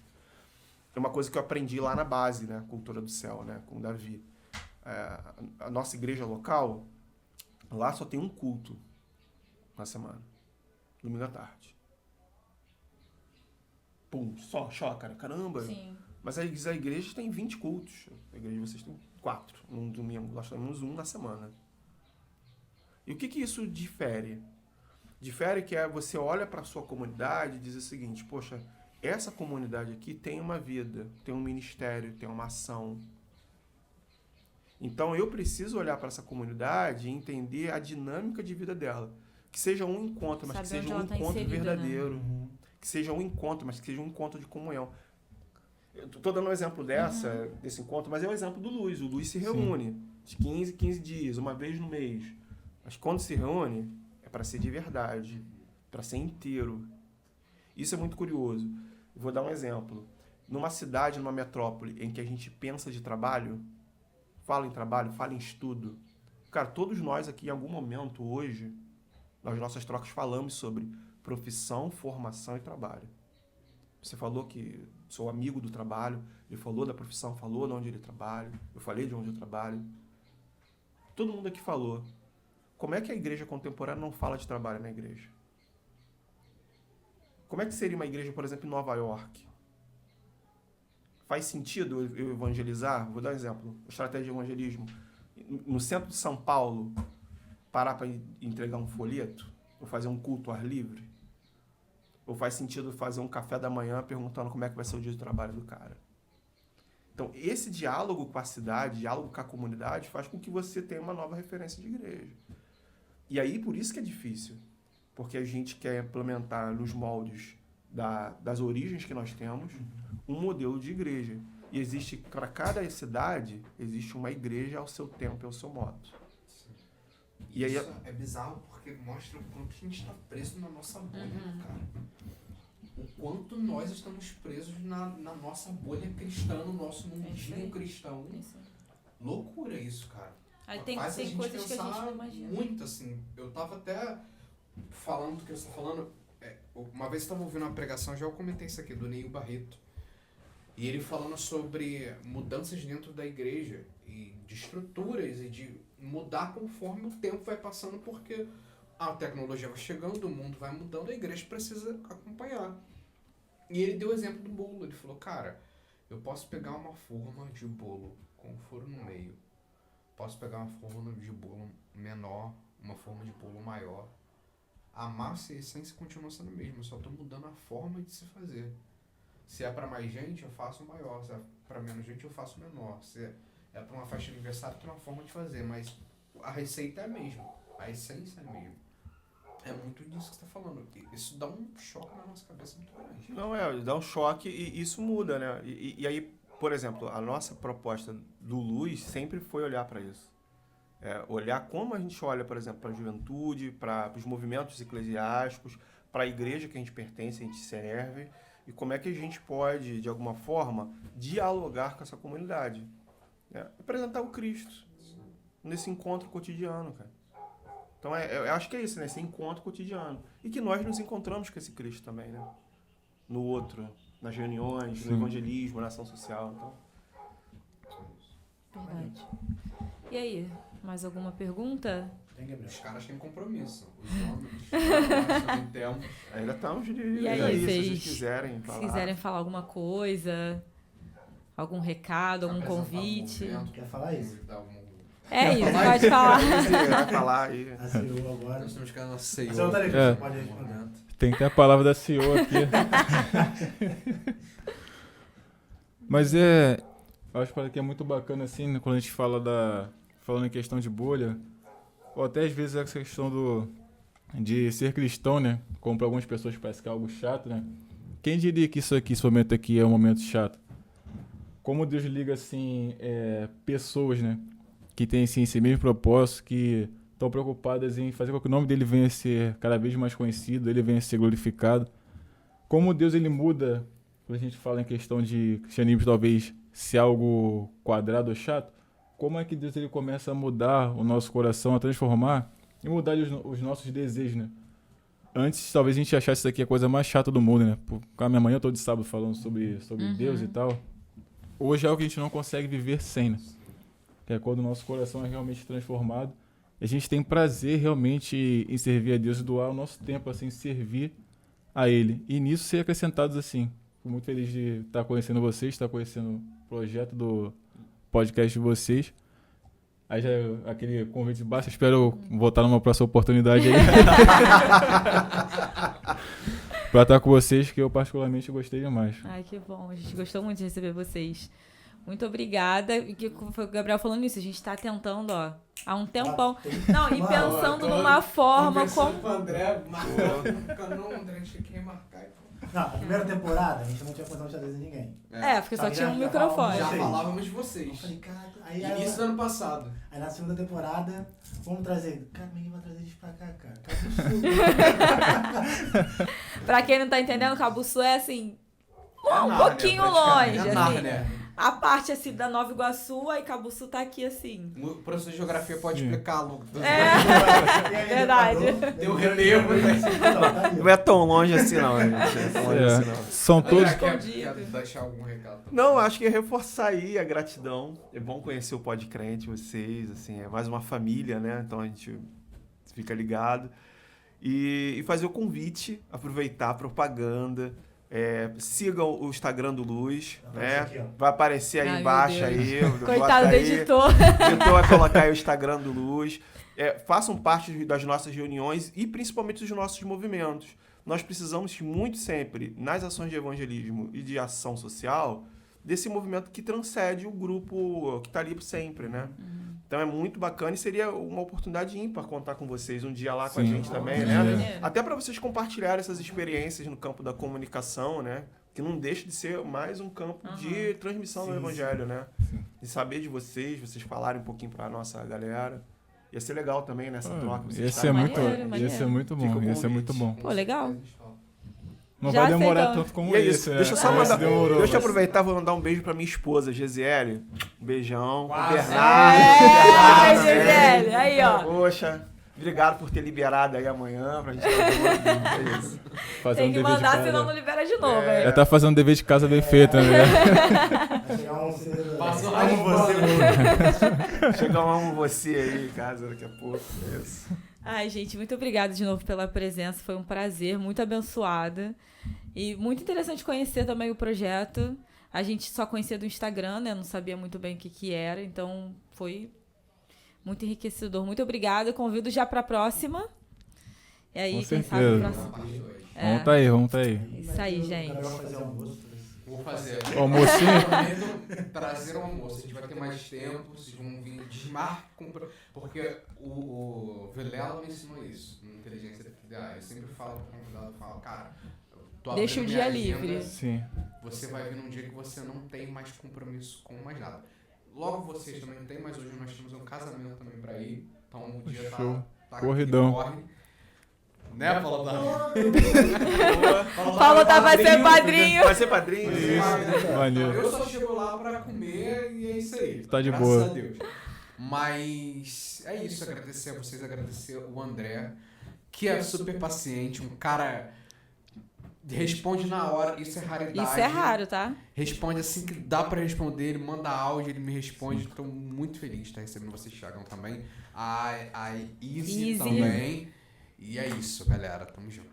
É uma coisa que eu aprendi lá na base, né? Cultura do Céu, né? Com o Davi. A nossa igreja local, lá só tem um culto na semana. Domingo à tarde. Pum, só, choca, né? Caramba. Sim. Mas a igreja tem 20 cultos. A igreja de vocês tem 4 num domingo. Nós temos 1 na semana. E o que isso difere? Difere que você olha para a sua comunidade e diz o seguinte, poxa, essa comunidade aqui tem uma vida, tem um ministério, tem uma ação. Então eu preciso olhar para essa comunidade e entender a dinâmica de vida dela. Que seja um encontro, mas que seja um encontro verdadeiro. Né? que seja um encontro, mas que seja um encontro de comunhão. Eu tô dando um exemplo desse encontro, mas é o exemplo do Luz. O Luz se reúne de 15 dias, uma vez no mês. Mas quando se reúne, é para ser de verdade, para ser inteiro. Isso é muito curioso. Eu vou dar um exemplo. Numa cidade, numa metrópole, em que a gente pensa de trabalho, fala em trabalho, fala em estudo. Cara, todos nós aqui, em algum momento, hoje, nas nossas trocas, falamos sobre profissão, formação e trabalho. Você falou que sou amigo do trabalho, ele falou da profissão, falou de onde ele trabalha, eu falei de onde eu trabalho. Todo mundo aqui falou. Como é que a igreja contemporânea não fala de trabalho na igreja? Como é que seria uma igreja, por exemplo, em Nova York? Faz sentido eu evangelizar? Vou dar um exemplo. Estratégia de evangelismo. No centro de São Paulo, parar para entregar um folheto? Ou fazer um culto ao ar livre? Ou faz sentido fazer um café da manhã perguntando como é que vai ser o dia de trabalho do cara? Então, esse diálogo com a cidade, diálogo com a comunidade, faz com que você tenha uma nova referência de igreja. E aí, por isso que é difícil. Porque a gente quer implementar nos moldes das origens que nós temos um modelo de igreja. E existe, para cada cidade, existe uma igreja ao seu tempo e ao seu modo. E aí, isso é bizarro porque mostra o quanto a gente está preso na nossa bolha, cara. O quanto nós estamos presos na nossa bolha cristã, no nosso mundinho cristão. Loucura isso, cara. Aí tem Faz a gente coisas que a gente não pensar imagina. muito, assim. Eu tava até falando do que você tá falando. Uma vez eu tava ouvindo uma pregação, já eu comentei isso aqui, do Neil Barreto. E ele falando sobre mudanças dentro da igreja, e de estruturas, e de mudar conforme o tempo vai passando, porque a tecnologia vai chegando, o mundo vai mudando, a igreja precisa acompanhar. E ele deu o exemplo do bolo. Ele falou, cara, eu posso pegar uma forma de bolo com um furo no meio. Posso pegar uma forma de bolo menor, uma forma de bolo maior. A massa e a essência continuam sendo a mesma, eu só estou mudando a forma de se fazer. Se é para mais gente, eu faço maior. Se é para menos gente, eu faço menor. Se é para uma festa de aniversário, tem uma forma de fazer, mas a receita é a mesma, a essência é a mesma. É muito disso que você está falando. Isso dá um choque na nossa cabeça muito grande. Não, dá um choque e isso muda, né? E aí, por exemplo, a nossa proposta do Luz sempre foi olhar para isso. Olhar como a gente olha, por exemplo, para a juventude, para os movimentos eclesiásticos, para a igreja que a gente pertence, a gente serve, e como é que a gente pode, de alguma forma, dialogar com essa comunidade. Apresentar o Cristo nesse encontro cotidiano, cara. Então, eu acho que é isso, né? Esse encontro cotidiano. E que nós nos encontramos com esse Cristo também, né? No outro, nas reuniões, no evangelismo, na ação social. Então. Verdade. E aí, mais alguma pergunta? Tem, Gabriel. Os caras têm compromisso. Os homens também temos. Ainda estamos E aí, se vocês vocês quiserem falar. Se quiserem falar alguma coisa, algum recado, algum convite. Quer falar isso? É isso, pode falar. Vai falar aí. A CEO agora. Nós temos que dar nossa CEO. Você não tá ligado, você pode responder. Tem que ter a palavra da CEO aqui. Mas eu acho que é muito bacana assim, né, quando a gente fala falando em questão de bolha, ou até às vezes essa questão de ser cristão, né? Como para algumas pessoas parece que é algo chato, né? Quem diria que esse momento aqui é um momento chato? Como Deus liga assim pessoas, né? Que têm assim, esse mesmo propósito, que estão preocupadas em fazer com que o nome dele venha a ser cada vez mais conhecido, ele venha a ser glorificado. Como Deus ele muda, quando a gente fala em questão de cristianismo talvez ser algo quadrado ou chato, como é que Deus ele começa a mudar o nosso coração, a transformar e mudar os nossos desejos, né? Antes, talvez a gente achasse isso aqui a coisa mais chata do mundo, né? Com a minha mãe, eu todo sábado falando sobre Deus e tal. Hoje é algo que a gente não consegue viver sem, né? Que é quando o nosso coração é realmente transformado. E a gente tem prazer realmente em servir a Deus e doar o nosso tempo, assim, servir a Ele. E nisso ser acrescentados, assim. Fico muito feliz de estar conhecendo vocês, estar conhecendo o projeto do podcast de vocês. Aí já aquele convite de baixo, espero voltar numa próxima oportunidade aí. Pra estar com vocês, que eu particularmente gostei demais. Ai, que bom. A gente gostou muito de receber vocês. Muito obrigada. E que foi o Gabriel falando isso. A gente tá tentando, ó, há um tempão. Não, e pensando numa forma como... com o André, marcando o André, tinha que remarcar. Não, a primeira temporada a gente não tinha condição de xadrez em ninguém. Porque só Sabe, tinha um já microfone. Já Vocês. falávamos de Eu vocês. falei, caraca, aí Início do ano passado. Aí na segunda temporada, vamos trazer. Cara, ninguém vai trazer eles pra cá, cara. Pra quem não tá entendendo, Cabuçu é assim, um Nárnia, pouquinho longe. praticamente. Assim. Nárnia. A parte assim da Nova Iguaçu, aí Cabuçu tá aqui assim. O professor de geografia pode Sim. explicar, Lucas. Verdade. Deu relevo, né? Não é tão longe assim, não, gente. Não é tão longe assim, não. São todos. Quer Escondido. deixar algum recado? Não, acho que é reforçar aí a gratidão. É bom conhecer o Pod Crente, vocês, assim, é mais uma família, né? Então a gente fica ligado. E fazer o convite, aproveitar a propaganda. Sigam o Instagram do Luz, né? Aqui, ó. Vai aparecer aí Ai, meu embaixo Deus. aí. Coitado do editor. O editor vai colocar aí o Instagram do Luz. Façam parte das nossas reuniões e principalmente dos nossos movimentos. Nós precisamos muito sempre, nas ações de evangelismo e de ação social, desse movimento que transcende o grupo que está ali sempre, né? Então é muito bacana e seria uma oportunidade ímpar contar com vocês um dia lá com a Sim. gente também, né? Até para vocês compartilharem essas experiências no campo da comunicação, né? Que não deixa de ser mais um campo de transmissão do evangelho, né? De saber de vocês falarem um pouquinho para a nossa galera. Ia ser legal também nessa troca. vocês Ia estarem ser lá. muito, Maneiro. ia ser muito Fica bom, o ia ser muito convite. bom. Pô, legal. Não Já vai demorar aceitamos. tanto como E é esse. isso. Deixa eu só Esse mandar. demorou, Deixa eu mas- aproveitar e vou mandar um beijo pra minha esposa, Gesiele. Um beijão. Quase. Bernardo. Ai, também. Gisele, aí, ó. Poxa, obrigado por ter liberado aí amanhã pra gente fazer é isso. Fazer Tem um que dever de mandar, casa. senão não libera de novo, Já hein? tá fazendo dever de casa bem feito, né? Vai chegar um cedo. Passou Amo raspando. você. Chega um amo você aí em casa daqui a pouco. É isso. Ai, gente, muito obrigada de novo pela presença. Foi um prazer, muito abençoada. E muito interessante conhecer também o projeto. A gente só conhecia do Instagram, né? Não sabia muito bem o que era. Então, foi muito enriquecedor. Muito obrigada. Convido já para a próxima. E aí, Com quem sabe certeza. o próximo. Vamos tá aí. Isso aí, gente. Vai fazer almoço. Vou fazer. O almocinho? Eu prometo trazer um almoço. A gente vai ter mais tempo, vocês vão vir desmarcar. Porque o Vilela me ensinou isso, na inteligência artificial. Eu sempre falo pro convidado, cara, tô Deixa o abrindo dia minha agenda, livre. Sim. Você vai vir num dia que você não tem mais compromisso com mais nada. Logo vocês também não tem, mas hoje nós temos um casamento também pra ir. Então o dia Show. tá Corridão. corre. Né, Paulo? Paulo vai ser padrinho. Vai ser padrinho? Maneiro. Eu só chego lá pra comer e é isso aí. Tá de Graças boa. a Deus. Mas é isso, agradecer a vocês, agradecer o André, que é super paciente, um cara responde na hora, isso é raridade. Isso é raro, tá? Responde assim que dá pra responder, ele manda áudio, ele me responde. Estou muito feliz de estar recebendo vocês, Thiagão, também. A Easy também. E é isso, galera, tamo junto.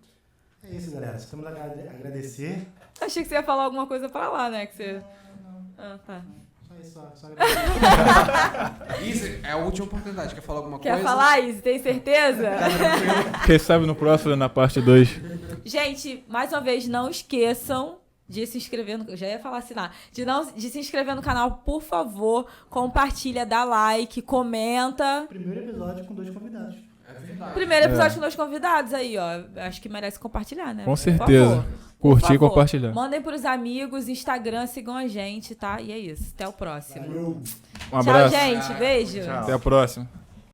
É isso, galera. Só temos a agradecer. Achei que você ia falar alguma coisa pra lá, né? Que você... Ah, tá. Só isso, só agradecer. Easy, é a última oportunidade, quer falar alguma Quer coisa? falar, Izzy? Tem certeza? Quem sabe no próximo, na parte 2. Gente, mais uma vez, não esqueçam de se inscrever no... Eu já ia falar assinar. De se inscrever no canal, por favor. Compartilha, dá like, comenta. Primeiro episódio com 2 convidados. É verdade. Primeiro episódio com 2 convidados aí, ó. Acho que merece compartilhar, né? Com Por certeza. favor. Curtir e Por favor. compartilhar. Mandem pros amigos, Instagram, sigam a gente, tá? E é isso. Até o próximo. Valeu. Um abraço. Tchau, gente. Beijo. Tchau. Até a próxima.